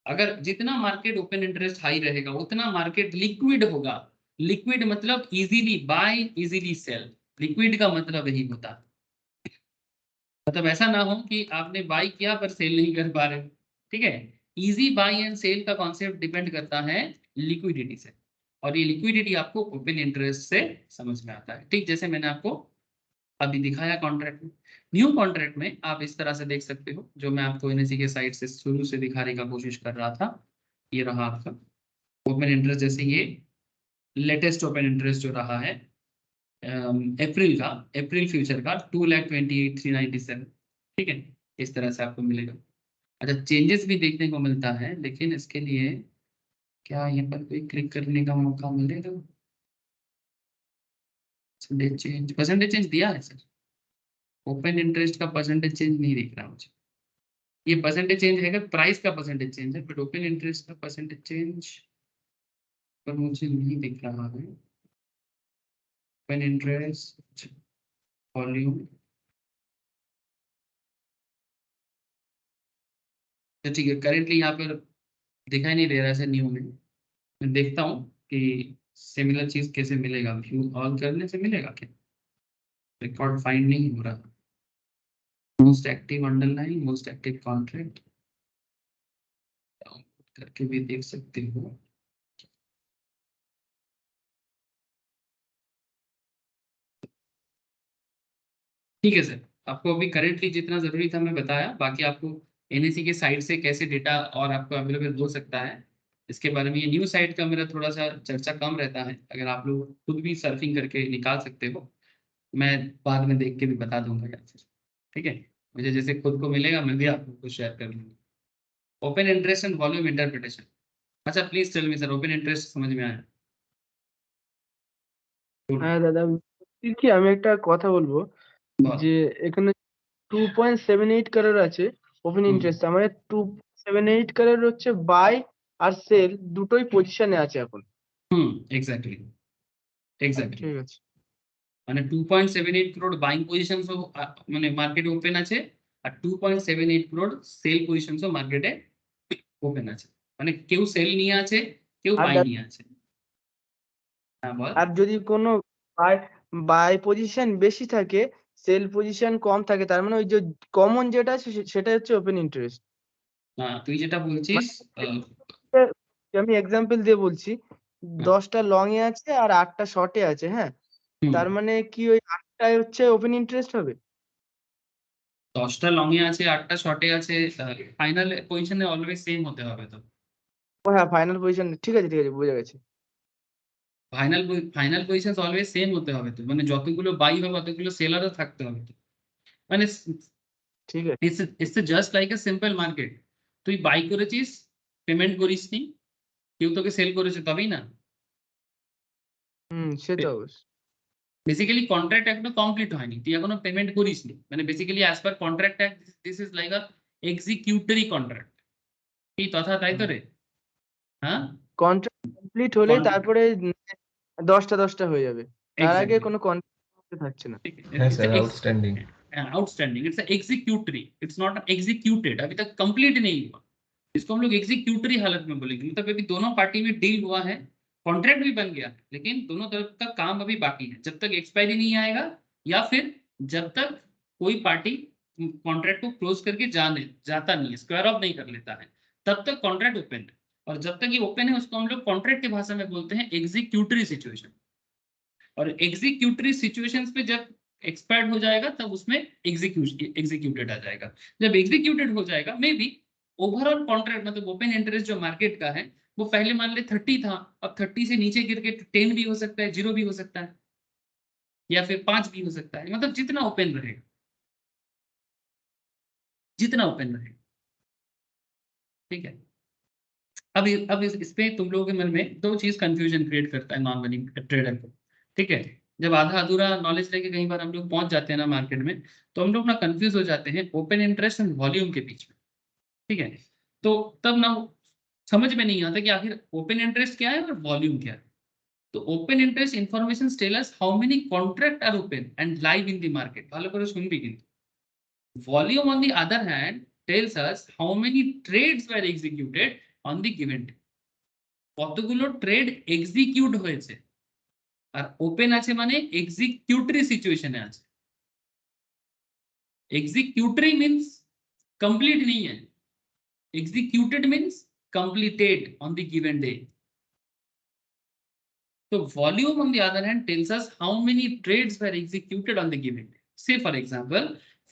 Speaker 1: अगर जितना market open interest high रहेगा उतना market liquid होगा। Liquid मतलब easily buy easily sell, liquid का मतलब यही होता है। मतलब ऐसा ना हो कि आपने बाय किया पर सेल नहीं कर पा रहे। ठीक है, इजी बाय एंड सेल का कॉन्सेप्ट डिपेंड करता है लिक्विडिटी से, और ये लिक्विडिटी आपको ओपन इंटरेस्ट से समझ में आता है। ठीक जैसे मैंने आपको अभी दिखाया कॉन्ट्रैक्ट में। न्यू कॉन्ट्रैक्ट में आप इस तरह से देख सकते हो, जो मैं आपको एनएससी के साइड से शुरू से दिखाने का कोशिश कर रहा था। ये रहा आपका ओपन इंटरेस्ट, जैसे ये लेटेस्ट ओपन इंटरेस्ट जो रहा है अप्रैल फ्यूचर का 2,28,397। ठीक है, इस तरह से आपको मिलेगा। अच्छा, चेंजेस भी देखने को मिलता है, लेकिन इसके लिए क्या यहाँ पर कोई क्लिक करने का मौका मिलेगा? परसेंटेज चेंज दिया है सर, ओपन इंटरेस्ट का परसेंटेज चेंज नहीं दिख रहा मुझे। ये परसेंटेज चेंज है, प्राइस का परसेंटेज चेंज है, बट ओपन इंटरेस्ट का परसेंटेज चेंज पर मुझे नहीं दिख रहा है। ओपन इंटरेस्ट वॉल्यूम, तो ठीक है, करेंटली यहाँ पर दिखाई नहीं दे रहा है न्यू में। मैं देखता हूँ कि सिमिलर चीज कैसे मिलेगा, व्यू ऑल करने से मिलेगा क्या? रिकॉर्ड फाइंड नहीं हो रहा। Most active underline, most active contract करके भी देख सकते हो। ठीक है सर, आपको अभी करेंटली जितना जरूरी था मैं बताया, बाकी आपको एनएससी के साइट से कैसे डेटा और आपको अवेलेबल हो सकता है इसके बारे में। ये न्यू साइट का मेरा थोड़ा सा चर्चा कम रहता है, अगर आप लोग खुद भी सर्फिंग करके निकाल सकते हो, मैं बाद में देख के भी बता दूंगा यार फिर। ठीक है, मुझे जैसे खुद को मिलेगा मैं भी आपको शेयर कर लूंगा। Open interest and volume interpretation. अच्छा please tell me sir, open interest समझ में आया?
Speaker 2: হ্যাঁ দাদা, কি আমি একটা কথা বলবো যে এখানে 2.78 কারোর আছে ওপেন ইন্টারেস্ট, মানে 2.78 কারোর হচ্ছে বাই আর সেল দুটোই পজিশনে আছে এখন।
Speaker 1: এক্স্যাক্টলি
Speaker 2: ঠিক আছে,
Speaker 1: মানে 2.78 crore বাইং পজিশনস মানে মার্কেটে ওপেন আছে, আর 2.78 crore সেল পজিশনস মার্কেটে ওপেন আছে। মানে কেউ সেল নিয়ে আছে, কেউ
Speaker 2: আর
Speaker 1: বাই
Speaker 2: দাদা,
Speaker 1: নিয়ে আছে। হ্যাঁ বল।
Speaker 2: আর যদি কোনো বাই বাই পজিশন বেশি থাকে, সেল পজিশন কম থাকে, তার মানে ওই যে কমন যেটা আছে সেটা হচ্ছে ওপেন ইন্টারেস্ট।
Speaker 1: তুই যেটা বলছিস
Speaker 2: আমি এক্সাম্পল দিয়ে বলছি, 10টা লং এ আছে আর 8টা শর্টে আছে। হ্যাঁ,
Speaker 1: হুম,
Speaker 2: তার মানে কি ওই তাই হচ্ছে ওপেন ইন্টারেস্ট হবে?
Speaker 1: 10টা লং এ আছে, 8টা শর্টে আছে, ফাইনাল পজিশনে অলওয়েজ সেম হতে হবে তো।
Speaker 2: ও হ্যাঁ, ফাইনাল পজিশন ঠিক আছে বোঝা গেছে।
Speaker 1: ফাইনাল পজিশন অলওয়েজ সেম হতে হবে তো, মানে যতগুলো বাই হবে ততগুলো সেলারও থাকতে হবে তো। মানে
Speaker 2: ঠিক আছে।
Speaker 1: It's just like a simple market. তুই বাই করেছিস, পেমেন্ট করিসনি, কেউ তোকে সেল করেছে তবেই না।
Speaker 2: সে তো অবশ্য।
Speaker 1: বেসিক্যালি কন্ট্রাক্ট এখনো কমপ্লিট হয়নি, তুই এখনো পেমেন্ট করিসনি, মানে basically as per contract act this is like a executory contract. কি তথা তাই তো রে? হ্যাঁ,
Speaker 2: কন্ট্রাক্ট কমপ্লিট হলেই
Speaker 1: Contract-
Speaker 2: তারপরে 10টা হয়ে যাবে, তার আগে
Speaker 1: Exactly.
Speaker 2: কোনো কন্ট্রাক্ট থাকছে না।
Speaker 4: Yes, sir, outstanding.
Speaker 1: Outstanding, it's executory, it's not executed, अभी तक कंप्लीट नहीं हुआ। इसको हम लोग एग्जीक्यूटरी हालत में बोलेंगे, मतलब अभी दोनों पार्टी में डील हुआ है, कॉन्ट्रैक्ट भी बन गया है, लेकिन दोनों तरफ का काम अभी बाकी है। जब तक एक्सपायरी नहीं आएगा या फिर जब तक कोई पार्टी कॉन्ट्रैक्ट को क्लोज करके जाता नहीं है, स्क्वायर ऑफ नहीं कर लेता है, तब तक कॉन्ट्रैक्ट ओपन है। और जब तक ये ओपन है उसको हम लोग कॉन्ट्रैक्ट की भाषा में बोलते हैं एग्जीक्यूटरी सिचुएशन। और एग्जीक्यूटरी सिचुएशंस पे जब एक्सपायर्ड हो जाएगा तब उसमें एग्जीक्यूटेड आ जाएगा। जब एग्जीक्यूटेड हो जाएगा मे बी ओवरऑल कॉन्ट्रैक्ट, मतलब ओपन इंटरेस्ट जो मार्केट का है वो पहले मान ले 30 था, अब 30 से नीचे गिर के 10 भी हो सकता है, 0 भी हो सकता है, या फिर 5 भी हो सकता है, मतलब जितना ओपन रहेगा, जितना ओपन रहेगा। ठीक है। अब इस पे तुम लोगों के मन में दो चीज कंफ्यूजन क्रिएट करता है नॉर्मली ट्रेडर को। ठीक है, जब आधा अधूरा नॉलेज लेके कहीं बार हम लोग पहुंच जाते हैं ना मार्केट में, तो हम लोग ना कंफ्यूज हो जाते हैं ओपन इंटरेस्ट एंड वॉल्यूम के बीच में। ठीक है, तो तब ना समझ में नहीं आता कि आखिर ओपन इंटरेस्ट क्या है और वॉल्यूम क्या है। तो open interest information tell us how many contract are open and live in the market, ভালো করে শুনবি কিন্তু। Volume on the other hand tells us how many trades were executed on the given day, কতগুলো trade execute হয়েছে। আর open আছে মানে executory সিচুয়েশনে আছে। एग्जीक्यूटरी मीन्स कंप्लीट नहीं है, executed means completed on the given day. तो volume on the other hand tells us how many trades were executed on the given day. Say for example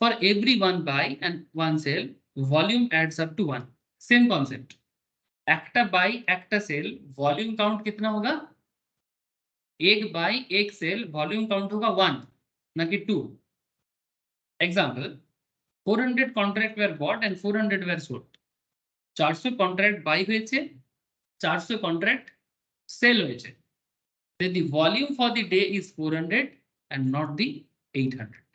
Speaker 1: for every one buy and one sell volume adds up to 1। Same concept, একটা buy একটা sell volume count कितना होगा? एक bye एक cell volume count होगा 1 ना कि 2। Example 400 contract were bought and 400 were sold। 400 contract buy হয়েছে, 400 কন্ট্রাক্ট সেল হয়েছে। Then the volume for the day is 400 and not the 800।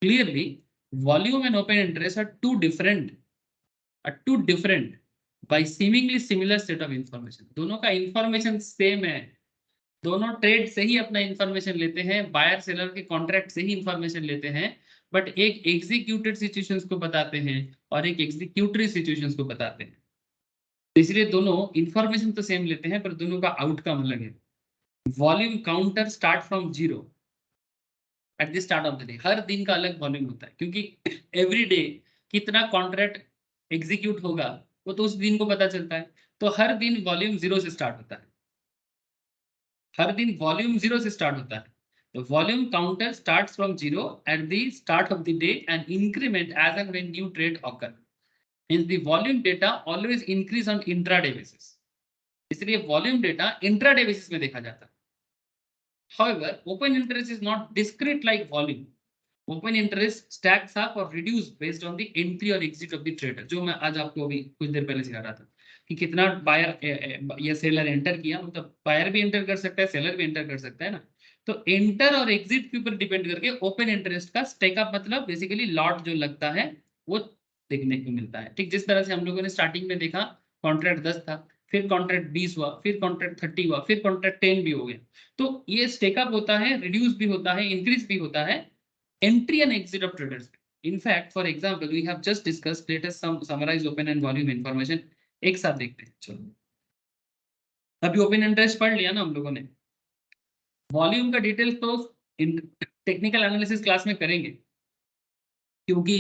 Speaker 1: Clearly, volume and open interest are two different by seemingly similar set of information। दोनों का information same है, दोनों trade से ही अपना information लेते हैं, बायर सेलर के कॉन्ट्रैक्ट से ही इंफॉर्मेशन लेते हैं, बट एक एग्जीक्यूटेड सिचुएशंस को बताते हैं और एक एग्जीक्यूटरी सिचुएशंस को बताते हैं। इसलिए दोनों इंफॉर्मेशन तो सेम लेते हैं पर दोनों का आउटकम अलग है। Volume counter start from 0 at the start of the day. हर दिन का अलग वॉल्यूम होता है क्योंकि एवरी डे कितना कॉन्ट्रैक्ट एग्जीक्यूट होगा वो तो उस दिन को पता चलता है। तो हर दिन वॉल्यूम 0 से स्टार्ट होता है, हर दिन वॉल्यूम 0 से स्टार्ट होता है। तो volume counter starts from 0 at the start of the day and increment as and when new trade occur. Hence the volume data always increase on intraday basis। इसलिए volume data intraday basis में देखा जाता है। However, open interest is not discrete like volume। Open interest stacks up or reduce based on the entry or exit of the trader। जो मैं आज आपको अभी कुछ देर पहले सिखा रहा था कि कितना बायर या सेलर एंटर किया, मतलब बायर भी एंटर कर सकता है, सेलर भी एंटर कर सकता है ना। तो एंटर और एग्जिट के ऊपर डिपेंड करके ओपन इंटरेस्ट का स्टेकअप, मतलब बेसिकली लॉट जो लगता है वो देखने को मिलता है। ठीक जिस तरह से हम लोगों ने स्टार्टिंग में देखा कॉन्ट्रैक्ट 10 था, फिर कॉन्ट्रैक्ट 20 हुआ, फिर कॉन्ट्रैक्ट 30 हुआ, फिर कॉन्ट्रैक्ट 10 भी हो गया। तो ये स्टेकअप होता है, रिड्यूस भी होता है, इंक्रीज भी होता है entry and exit of traders। In fact, for example, we have just discussed, let us summarize open and volume information एक साथ देखते हैं। चलो अभी ओपन इंटरेस्ट पढ़ लिया ना हम लोगों ने, वॉल्यूम का डिटेल्स तो टेक्निकल एनालिसिस क्लास में करेंगे क्योंकि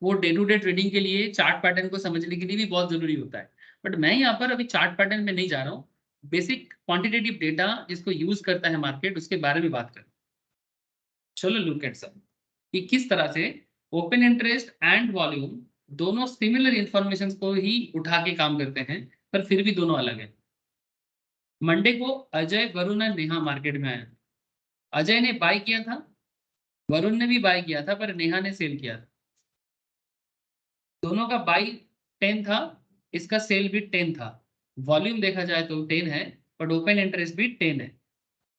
Speaker 1: वो डे टू डे ट्रेडिंग के लिए चार्ट पैटर्न को समझने के लिए भी बहुत जरूरी होता है। बट मैं यहाँ पर अभी चार्ट पैटर्न में नहीं जा रहा हूँ, बेसिक क्वांटिटेटिव डेटा जिसको यूज करता है मार्केट, उसके बारे में बात करें। चलो लुक एट सम कि किस तरह से ओपन इंटरेस्ट एंड वॉल्यूम दोनों सिमिलर इंफॉर्मेशन को ही उठा के काम करते हैं, पर फिर भी दोनों अलग है। मंडे को अजय, वरुण और नेहा मार्केट में आया। अजय ने बाय किया था, वरुण ने भी बाय किया था, पर नेहा ने सेल किया था। दोनों का बाय 10 था, इसका सेल भी 10 था। वॉल्यूम देखा जाए तो 10 है, बट ओपन इंटरेस्ट भी 10 है।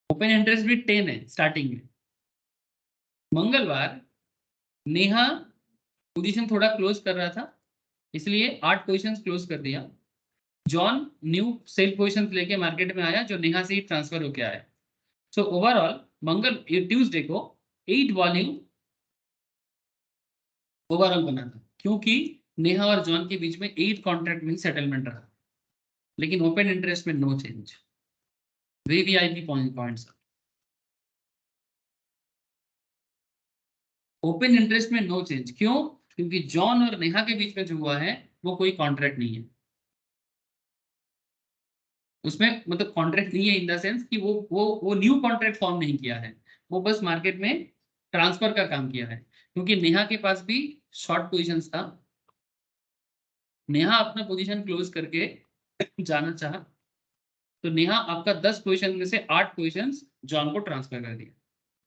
Speaker 1: ओपन इंटरेस्ट भी 10 है स्टार्टिंग में। मंगलवार नेहा पोजीशन थोड़ा क्लोज कर रहा था, इसलिए 8 पोजीशंस क्लोज कर दिया। जॉन न्यू सेल पोजीशंस लेके मार्केट में आया, जो नेहा से ही ट्रांसफर होके आया। सो ओवरऑल ट्यूसडे को 8 वॉल्यूम ओवरऑल बना था, क्योंकि नेहा और जॉन के बीच में 8 कॉन्ट्रैक्ट में सेटलमेंट रहा, लेकिन ओपन इंटरेस्ट में no change. VVIP points. Open interest में नो चेंज क्यों? क्योंकि जॉन और नेहा के बीच में जो हुआ है वो कोई कॉन्ट्रैक्ट नहीं है। उसमें मतलब कॉन्ट्रैक्ट नहीं है इन द सेंस कि वो न्यू कॉन्ट्रैक्ट फॉर्म नहीं किया है, वो बस मार्केट में ट्रांसफर का काम किया है। क्योंकि नेहा के पास भी शॉर्ट पोजीशंस था, नेहा अपना पोजीशन क्लोज करके जाना चाहा, तो नेहा आपका 10 पोजीशन में से 8 पोजीशंस जॉन को ट्रांसफर कर दिया।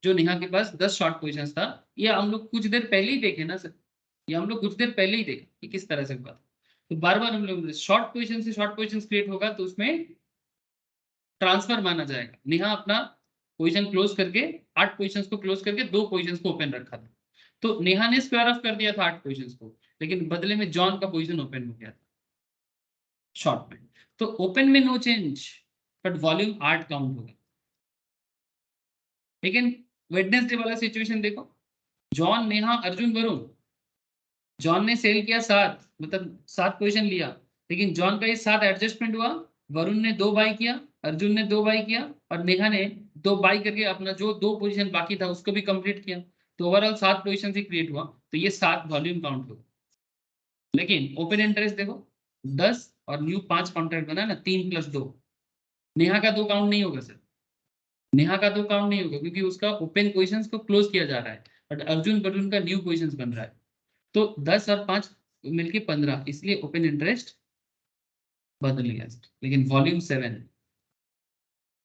Speaker 1: जो नेहा के पास 10 शॉर्ट पोजीशंस था, ये हम लोग कुछ देर पहले ही देखे ना सर, ये हम लोग कुछ देर पहले ही देखे कि किस तरह से हुआ। तो बार बार हम लोग शॉर्ट पोजीशन से शॉर्ट पोजीशन क्रिएट होगा तो उसमें ट्रांसफर माना जाएगा। नेहा अपना पोजीशन क्लोज करके 8 पोजीशंस को क्लोज करके 2 पोजीशंस को ओपन रखा था, तो नेहा ने स्क्वायर ऑफ कर दिया था 8 पोजीशंस को, लेकिन बदले में जॉन का पोजीशन ओपन हो गया था शॉर्ट में। तो ओपन में no change, but volume 8 count होगा। लेकिन वेडनेसडे वाला सिचुएशन देखो, जॉन, नेहा, अर्जुन, वरुण। जॉन ने सेल किया 7, मतलब 7 पोजीशन लिया, लेकिन जॉन का ये 7 एडजस्टमेंट हुआ। वरुण ने 2 बाई किया, अर्जुन ने 2 बाई किया, और नेहा ने 2 बाई करके अपना जो 2 पोजीशन बाकी था उसको भी कंप्लीट किया। तो ओवरऑल 7 पोजीशन ही क्रिएट हुआ, तो ये 7 वॉल्यूम काउंट हुआ। लेकिन ओपन इंटरेस्ट देखो 10 और न्यू 5 कॉन्ट्रैक्ट बना ना, 3 + 2। नेहा का 2 काउंट नहीं होगा सर, नेहा का 2 काउंट नहीं होगा, क्योंकि उसका ओपन पोजीशंस को क्लोज किया जा रहा है, बट अर्जुन वरुण का न्यू पोजीशंस बन रहा है। तो 10 और 5 मिलके 15, इसलिए ओपन इंटरेस्ट बदल गया, लेकिन वॉल्यूम 7।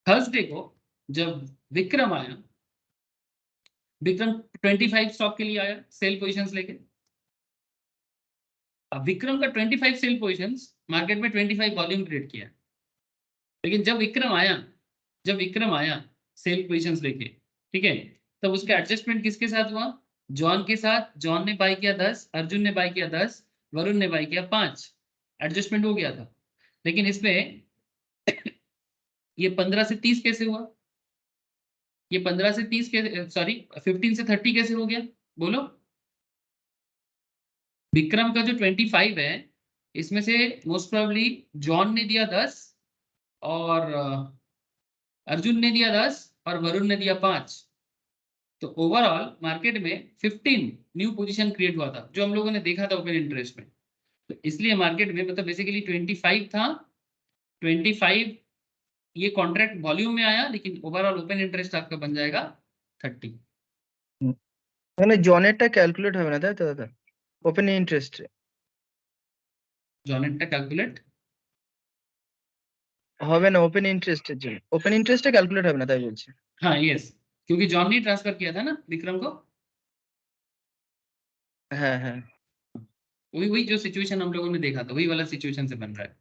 Speaker 1: थर्सडे को जब विक्रम आया, विक्रम 25 स्टॉक के लिए आया सेल पोजीशंस लेके। अब विक्रम का 25 सेल पोजीशंस मार्केट में 25 वॉल्यूम क्रिएट किया, लेकिन जब विक्रम आया सेल पोजीशंस लेके, ठीक है, तब उसका एडजस्टमेंट किसके साथ हुआ? जॉन के साथ। जॉन ने बाय किया 10, अर्जुन ने बाय किया 10, वरुण ने बाय किया 5। एडजस्टमेंट हो गया था। लेकिन इसमें ये 15 से 30 कैसे हुआ? ये 15 से 30 कैसे, सॉरी 15 से 30 कैसे हो गया बोलो? विक्रम का जो 25 है, इसमें से मोस्ट प्रोबेबली जॉन ने दिया 10 और अर्जुन ने दिया 10 और वरुण ने दिया 5। तो ओवरऑल मार्केट में 15 न्यू पोजीशन क्रिएट हुआ था, जो हम लोगों ने देखा था ओपन इंटरेस्ट में। तो इसलिए मार्केट में मतलब बेसिकली 25 था, 25 ये कॉन्ट्रैक्ट वॉल्यूम में आया, लेकिन ओवरऑल ओपन इंटरेस्ट आपका बन जाएगा 30।
Speaker 2: মানে জনেরটা ক্যালকুলেট হবে না তাই তো দাদা? ওপেন ইন্টারেস্ট
Speaker 1: জনেরটা ক্যালকুলেট
Speaker 2: হবে না ওপেন ইন্টারেস্টের জন্য। ওপেন ইন্টারেস্টটা ক্যালকুলেট হবে না তাই বলছি।
Speaker 1: हाँ यस, क्योंकि जॉन ने ट्रांसफर किया था ना विक्रम को।
Speaker 2: হ্যাঁ হ্যাঁ
Speaker 1: वही जो सिचुएशन हम लोगों ने देखा था, वही वाला सिचुएशन से बन रहा है।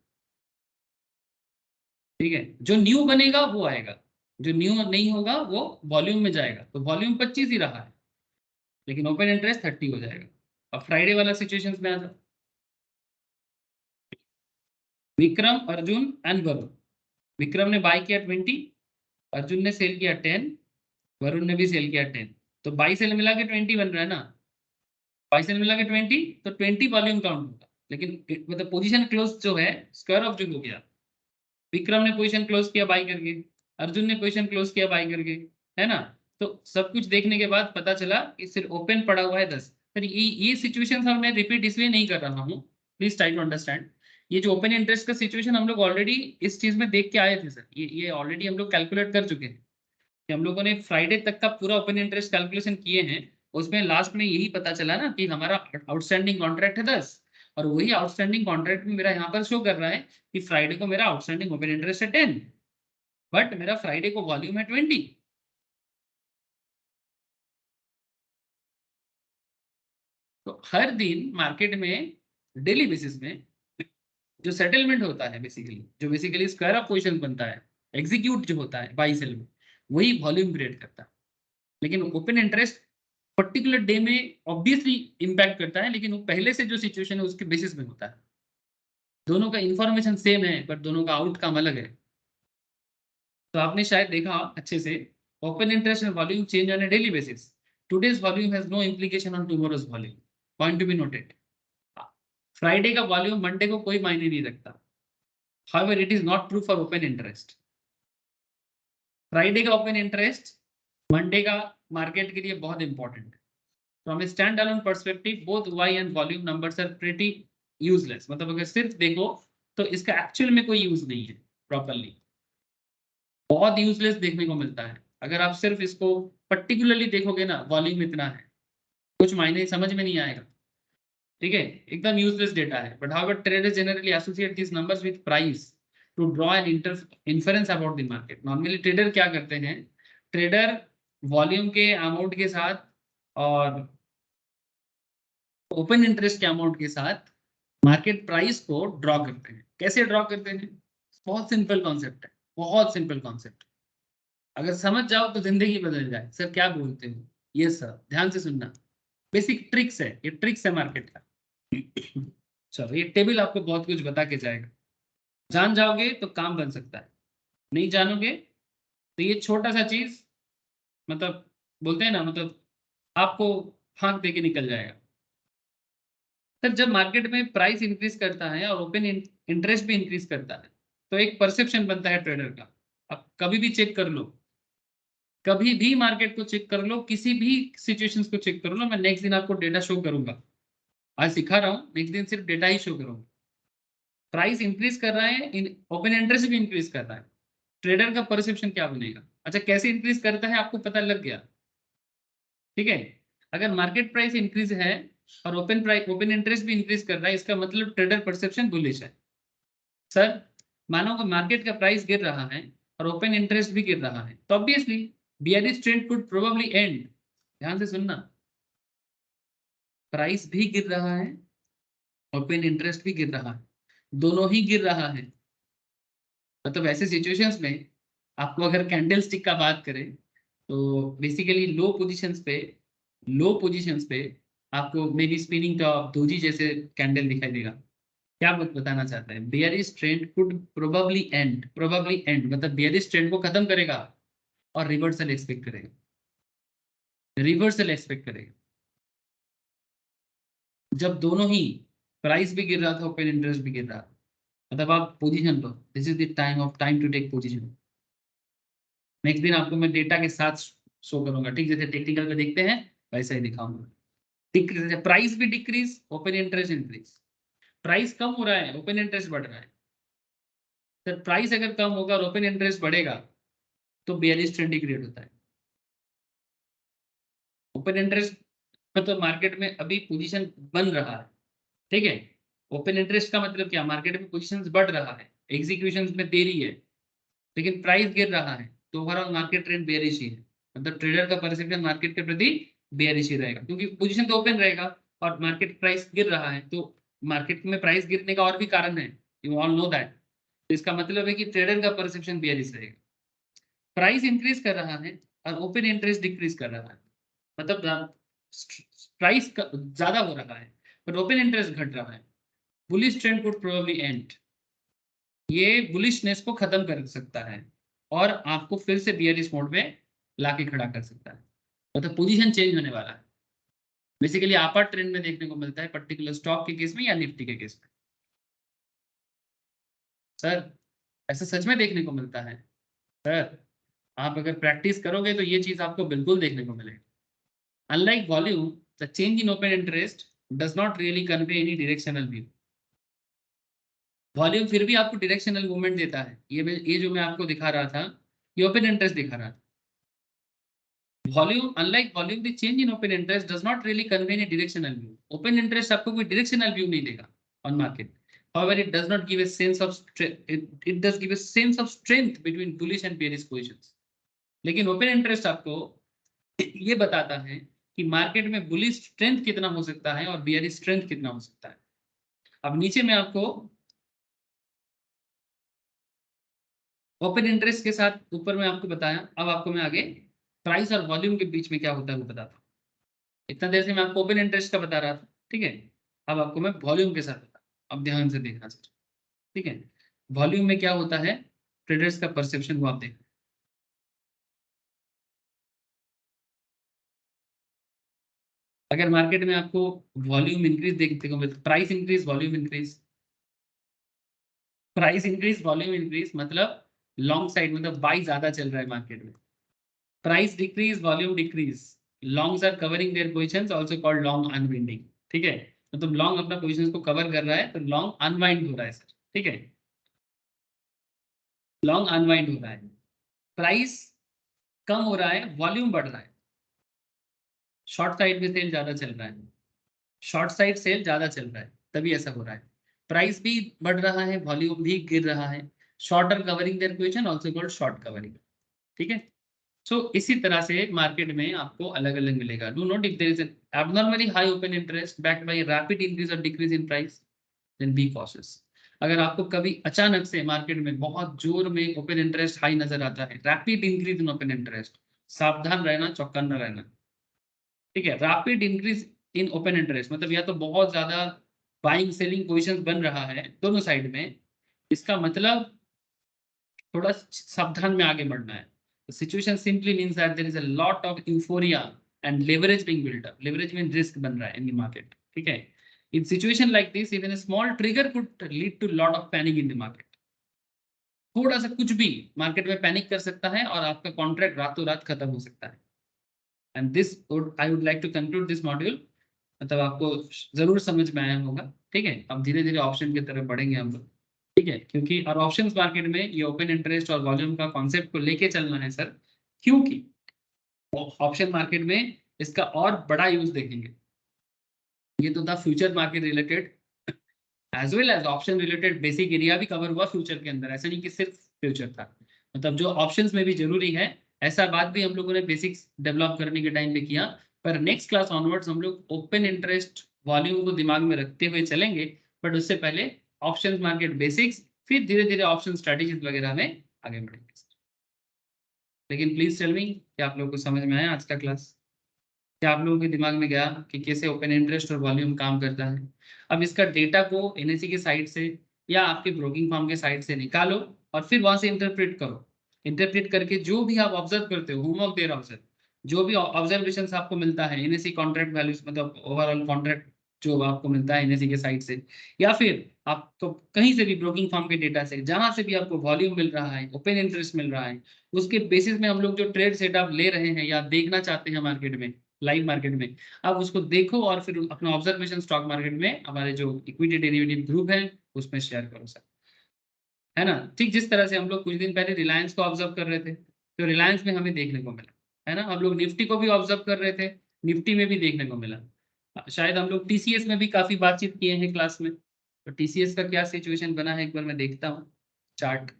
Speaker 1: ठीक है, जो न्यू बनेगा वो आएगा, जो न्यू नहीं होगा वो वॉल्यूम में जाएगा। तो वॉल्यूम 25 ही रहा है, लेकिन ओपन इंटरेस्ट 30 हो जाएगा। अब फ्राइडे वाला सिचुएशन में आ जाओ, विक्रम, अर्जुन एंड वरुण। विक्रम ने बाय किया 20, अर्जुन ने सेल किया 10, वरुण ने भी सेल किया 10। तो 22 सेल मिला के 20 बन रहा है ना, 22 सेल मिला के 20, तो 20 वॉल्यूम काउंट होगा। लेकिन मतलब पोजीशन क्लोज जो है स्क्वायर ऑफ जो हो गया, विक्रम ने पोजीशन क्लोज किया बाय करके, अर्जुन ने पोजीशन क्लोज किया बाय करके, है ना। तो सब कुछ देखने के बाद पता चला कि सिर्फ ओपन पड़ा हुआ है 10। फिर ये सिचुएशन मैं रिपीट इसलिए नहीं कर रहा हूँ, प्लीज ट्राई टू अंडरस्टैंड, ये जो ओपन इंटरेस्ट का सिचुएशन हम लोग ऑलरेडी इस चीज में देख के आए थे सर, ये ऑलरेडी हम लोग कैलकुलेट कर चुके हैं कि हम लोगों ने फ्राइडे तक का पूरा ओपन इंटरेस्ट कैलकुलेशन किए हैं। उसमें लास्ट में यही पता चला ना कि हमारा आउटस्टैंडिंग कॉन्ट्रैक्ट है 10, और वही आउटस्टैंडिंग कॉन्ट्रैक्ट में मेरा यहाँ पर शो कर रहा है कि फ्राइडे को मेरा आउटस्टैंडिंग ओपन इंटरेस्ट है 10, बट मेरा फ्राइडे को वॉल्यूम है 20। तो हर दिन मार्केट में डेली बेसिस में जो सेटलमेंट होता है, बेसिकली स्क्वायर ऑफ पोजीशन बनता है, एग्जीक्यूट जो होता है बाई सेल में, वही वॉल्यूम क्रिएट करता है। लेकिन ओपन इंटरेस्ट पर्टिकुलर डे में ऑब्वियसली इंपैक्ट करता है, लेकिन वो पहले से जो सिचुएशन है उसके बेसिस में होता है। दोनों का इंफॉर्मेशन सेम है बट दोनों का आउटकम अलग है। तो आपने शायद देखा अच्छे से, open interest and volume change on a daily basis. Today's volume has no implication on tomorrow's volume, point to be noted. Friday का वॉल्यूम मंडे को कोई मायने नहीं रखता। However, it is not true for open interest. Friday का open interest Monday का market के लिए बहुत इंपॉर्टेंट है। तो हमें stand alone perspective both why and volume numbers are pretty useless. मतलब अगर सिर्फ देखो तो इसका एक्चुअल में कोई यूज नहीं है प्रॉपरली, बहुत यूजलेस देखने को मिलता है। अगर आप सिर्फ इसको पर्टिकुलरली देखोगे ना, वॉल्यूम इतना है, कुछ मायने समझ में नहीं आएगा, ठीक है, एकदम यूजलेस डेटा है। But however traders generally associate this numbers with price to draw an inference about the market. Normally trader क्या करते हैं, ट्रेडर वॉल्यूम के अमाउंट के साथ और ओपन इंटरेस्ट के अमाउंट के साथ मार्केट प्राइस को ड्रॉ करते हैं। कैसे ड्रॉ करते हैं? बहुत सिंपल कॉन्सेप्ट है, बहुत सिंपल कॉन्सेप्ट। अगर समझ जाओ तो जिंदगी बदल जाए। सर क्या बोलते हो? ये सर ध्यान से सुनना, बेसिक ट्रिक्स है, ये ट्रिक्स है मार्केट का। चलो ये टेबल आपको बहुत कुछ बता के जाएगा। जान जाओगे तो काम बन सकता है, नहीं जानोगे तो ये छोटा सा चीज, मतलब बोलते हैं ना, मतलब आपको फांक दे के निकल जाएगा। सर जब मार्केट में प्राइस इंक्रीज करता है और ओपन इंटरेस्ट भी इंक्रीज करता है तो एक परसेप्शन बनता है ट्रेडर का। आप कभी भी चेक कर लो, कभी भी मार्केट को चेक कर लो, किसी भी सिचुएशंस को चेक कर लो। मैं नेक्स्ट दिन आपको डेटा शो करूंगा, आज सिखा रहा हूँ, नेक्स्ट दिन सिर्फ डेटा ही शो करूंगा। प्राइस इंक्रीज कर रहा है, ओपन इंटरेस्ट भी इंक्रीज कर रहा है, ट्रेडर का परसेप्शन क्या बनेगा? अच्छा कैसे इंक्रीज करता है आपको पता लग गया, ठीक है। अगर मार्केट प्राइस इंक्रीज है और ओपन इंटरेस्ट भी इंक्रीज कर रहा है, इसका मतलब ट्रेडर परसेप्शन बुलिश है। सर मानो कि मार्केट का प्राइस गिर रहा है और ओपन इंटरेस्ट भी गिर रहा है तो obviously bearish trend could probably and. ध्यान से सुनना, प्राइस भी गिर रहा है, ओपन इंटरेस्ट भी गिर रहा है, दोनों ही गिर रहा है। मतलब ऐसे सिचुएशंस में आपको अगर कैंडल स्टिक का बात करें तो बेसिकली लो पोजीशंस पे आपको may be spinning top, doji जैसे कैंडल दिखाई देगा। क्या बताना चाहता है? Bearish trend could probably and मतलब बियरिश ट्रेंड को खत्म करेगा और रिवर्सल एक्सपेक्ट करेगा, जब दोनों ही प्राइस भी गिर रहा था, ओपन इंटरेस्ट भी गिर रहा था। मतलब आप पोजीशन लो, this is the time to take position. Next दिन आपको मैं डेटा के साथ शो करूंगा, ठीक, जैसे टेक्निकल पे देखते हैं वैसा ही दिखाऊंगा। प्राइस भी decrease, open interest increase. Price कम हो रहा है, ओपन इंटरेस्ट बढ़ रहा है। सर प्राइस अगर कम होगा और ओपन इंटरेस्ट बढ़ेगा तो बेयरिश ट्रेंड क्रिएट होता है। ओपन इंटरेस्ट मतलब मार्केट में अभी पोजीशन बन रहा है, ठीक है। ओपन इंटरेस्ट का मतलब क्या? मार्केट में पोजीशंस बढ़ रहा है, एग्जीक्यूशन में देरी है, लेकिन प्राइस गिर रहा है तो ओवरऑल मार्केट ट्रेंड बेयरिश ही है। मतलब ट्रेडर का परसेप्शन मार्केट के प्रति बेयरिश ही रहेगा, क्योंकि पोजीशन तो ओपन रहेगा और मार्केट प्राइस गिर रहा है। तो मार्केट में प्राइस गिरने का और भी कारण है, यू ऑल नो दैट। तो इसका मतलब है कि ट्रेडर का परसेप्शन बेयरिश रहेगा। प्राइस इंक्रीज कर रहा है और ओपन इंटरेस्ट डिक्रीज कर रहा है, मतलब प्राइस ज्यादा हो रहा है पर ओपन इंटरेस्ट घट रहा है। Bullish trend could probably and, ये बुलिशनेस को खत्म कर सकता है और आपको फिर से बियरिश मोड में लाके खड़ा कर सकता है। मतलब पोजीशन चेंज होने वाला है। बेसिकली अपर ट्रेंड में देखने को मिलता है पर्टिकुलर स्टॉक के केस में या निफ्टी के केस में। सर ऐसा सच में देखने को मिलता है सर, आप अगर प्रैक्टिस करोगे तो ये चीज आपको बिल्कुल देखने को मिलेगी। Unlike volume, the change in open interest does not really convey any directional view. Volume फिर भी आपको डायरेक्शनल मूवमेंट देता है। ये जो मैं आपको दिखा रहा था, ये ओपन इंटरेस्ट दिखा रहा था। Volume, unlike volume, the change in open interest does not really convey A directional view. Open interest आपको कोई डायरेक्शनल व्यू नहीं देगा on market. However, it does not give a sense of it does give a sense of strength between bullish and bearish positions. लेकिन open interest आपको ये बताता है कि मार्केट में बुलिश स्ट्रेंथ कितना हो सकता है और बियरिश स्ट्रेंथ कितना हो सकता है। अब नीचे में आपको ओपन इंटरेस्ट के साथ ऊपर में आपको बताया, अब आपको मैं आगे प्राइस और वॉल्यूम के बीच में क्या होता है वो बताता हूँ। इतना देर से मैं आपको ओपन इंटरेस्ट का बता रहा था, ठीक है। अब आपको मैं वॉल्यूम के साथ बता, अब ध्यान से देखना सर, ठीक है। वॉल्यूम में क्या होता है, ट्रेडर्स का परसेप्शन वो आप देखो। अगर मार्केट में आपको वॉल्यूम इंक्रीज देखते हो, price increase volume increase, price increase volume increase मतलब लॉन्ग साइड मतलब बाई ज्यादा चल रहा है मार्केट में। Price decrease volume decrease, longs are covering their positions also called long unwinding, ठीक है। मतलब लॉन्ग अपना पोजीशंस को कवर कर रहा है तो लॉन्ग अनवाइंड हो रहा है सर, ठीक है। लॉन्ग अनवाइंड हो रहा है, प्राइस कम हो रहा है, वॉल्यूम बढ़ रहा है। शॉर्ट साइड में सेल ज्यादा चल रहा है, शॉर्ट साइड सेल ज्यादा चल रहा है, तभी ऐसा हो रहा है। प्राइस भी बढ़ रहा है, वॉल्यूम भी गिर रहा है। Shorter covering their position also called short covering, ठीक है। सो इसी तरह से मार्केट में आपको अलग अलग मिलेगा। Do not if there is an abnormally high open interest backed by rapid increase or decrease in price, then be cautious. अगर आपको कभी अचानक से मार्केट में बहुत जोर में ओपन इंटरेस्ट हाई नजर आता है, rapid increase in open interest, सावधान रहना, चौकन्ना रहना, ठीक है। Rapid increase in open interest मतलब या तो बहुत ज्यादा बाइंग सेलिंग पोजीशंस बन रहा है दोनों साइड में, इसका मतलब थोड़ा सावधान में आगे बढ़ना है। The situation simply means that there is a lot of euphoria and leverage being built up. Leverage means risk बन रहा है in the market, ठीक है। In situation like this, even a small trigger could lead to lot of panic in the market. थोड़ा सा कुछ भी market में पैनिक कर सकता है और आपका कॉन्ट्रैक्ट रातों रात खत्म हो सकता है। And this I would like to conclude this module. मतलब आपको जरूर समझ में आया होगा, ठीक है। अब धीरे धीरे ऑप्शन की तरफ बढ़ेंगे हम लोग, ठीक है। क्योंकि और ऑप्शंस मार्केट में ये ओपन इंटरेस्ट और वॉल्यूम का कॉन्सेप्ट को लेके चलना है सर, क्योंकि ऑप्शन मार्केट में इसका और बड़ा यूज देखेंगे। ये तो था future market related, as well as option related basic area भी कवर हुआ फ्यूचर के अंदर। ऐसा नहीं कि सिर्फ फ्यूचर था, मतलब जो ऑप्शंस में भी जरूरी है, ऐसा बात भी हम लोगों ने बेसिक्स डेवलप करने के टाइम पे किया। पर नेक्स्ट क्लास ऑनवर्ड्स हम लोग ओपन इंटरेस्ट वॉल्यूम को दिमाग में रखते हुए चलेंगे, बट उससे पहले ऑप्शंस मार्केट बेसिक्स, फिर धीरे धीरे ऑप्शन स्ट्रेटेजीज वगैरह में आगे बढ़ेंगे। लेकिन प्लीज टेल मी कि आप लोगों को समझ में आया आज का क्लास? क्या आप लोगों के दिमाग में गया कि कैसे ओपन इंटरेस्ट और वॉल्यूम काम करता है? अब इसका डेटा को एनएससी की साइड से या आपके ब्रोकिंग फर्म के साइड से निकालो और फिर वहां से इंटरप्रेट करो। इंटरप्रेट करके जो भी आप ऑब्जर्व करते हो, होमवर्क दे रहा हूं सर, जो भी ऑब्जर्वेशन आपको मिलता है एनएससी कॉन्ट्रैक्ट वैल्यूज मतलब ओवरऑल कॉन्ट्रैक्ट जो आपको मिलता है एनएससी के साइड से, या फिर आपको कहीं से भी ब्रोकिंग फर्म के डेटा से, जहां से भी आपको वॉल्यूम मिल रहा है, ओपन इंटरेस्ट मिल रहा है, उसके बेसिस में हम लोग जो ट्रेड सेटअप ले रहे हैं या देखना चाहते हैं मार्केट में, लाइव मार्केट में, आप उसको देखो और फिर अपना ऑब्जर्वेशन स्टॉक मार्केट में हमारे जो इक्विटी डेरिवेटिव ग्रुप है उसमें शेयर करो सर, है ना। ठीक जिस तरह से हम लोग कुछ दिन पहले रिलायंस को ऑब्जर्व कर रहे थे, तो रिलायंस में हमें देखने को मिला, है ना। हम लोग निफ्टी को भी ऑब्जर्व कर रहे थे, निफ्टी में भी देखने को मिला। शायद हम लोग टीसीएस में भी काफी बातचीत किए हैं क्लास में, तो टीसीएस का क्या सिचुएशन बना है एक बार मैं देखता हूँ चार्ट।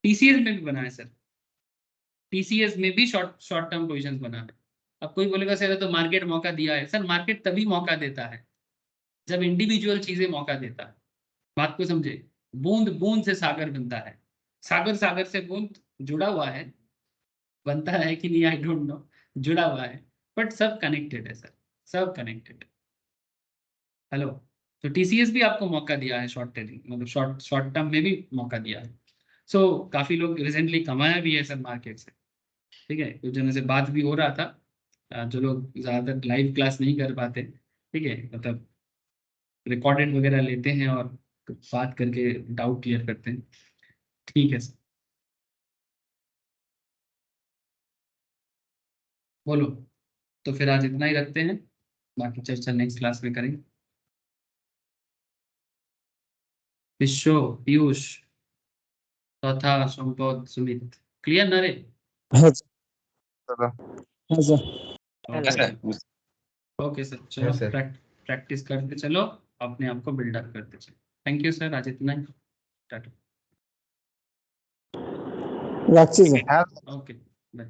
Speaker 1: टीसीएस में भी बना है सर, टीसीएस में भी शॉर्ट शॉर्ट टर्म पोजीशंस बना है। अब कोई बोलेगा सर तो मार्केट मौका दिया है, सर मार्केट तभी मौका देता है जब इंडिविजुअल चीजें मौका देता है। बात को समझे, बूंद बूंद से सागर बनता है, सागर सागर से बूंद जुड़ा हुआ है, बनता है कि नहीं आई डोंट नो, जुड़ा हुआ है, बट सब कनेक्टेड है सर, सब कनेक्टेड। हेलो, तो टीसीएस भी आपको मौका दिया है शॉर्ट ट्रेडिंग मतलब शॉर्ट शॉर्ट टर्म में भी मौका दिया है। सो काफी लोग रिसेंटली कमाया भी है सर मार्केट से, ठीक है। कुछ जनों से बात भी हो रहा था, जो लोग ज्यादातर लाइव क्लास नहीं कर पाते, ठीक है, मतलब रिकॉर्डेड वगैरह लेते हैं और बात करके डाउट क्लियर करते हैं, ठीक है सर। बोलो, तो फिर आज इतना ही रखते हैं, बाकी चर्चा नेक्स्ट क्लास में करेंगे। विश्व, पीयूष तथा संपद, सुमित। क्लियर ना रे?
Speaker 4: हाँ सर।
Speaker 2: चलो
Speaker 4: हाँ सर।
Speaker 1: ओके सर, चलो
Speaker 2: सर।
Speaker 1: प्रैक्टिस करते चलो, अपने आप को बिल्डअप करते चलो। थैंक यू सर, आज इतना ही। टाटा।
Speaker 4: রাখছি স্যার।
Speaker 2: হ্যাঁ
Speaker 1: ओके बाय।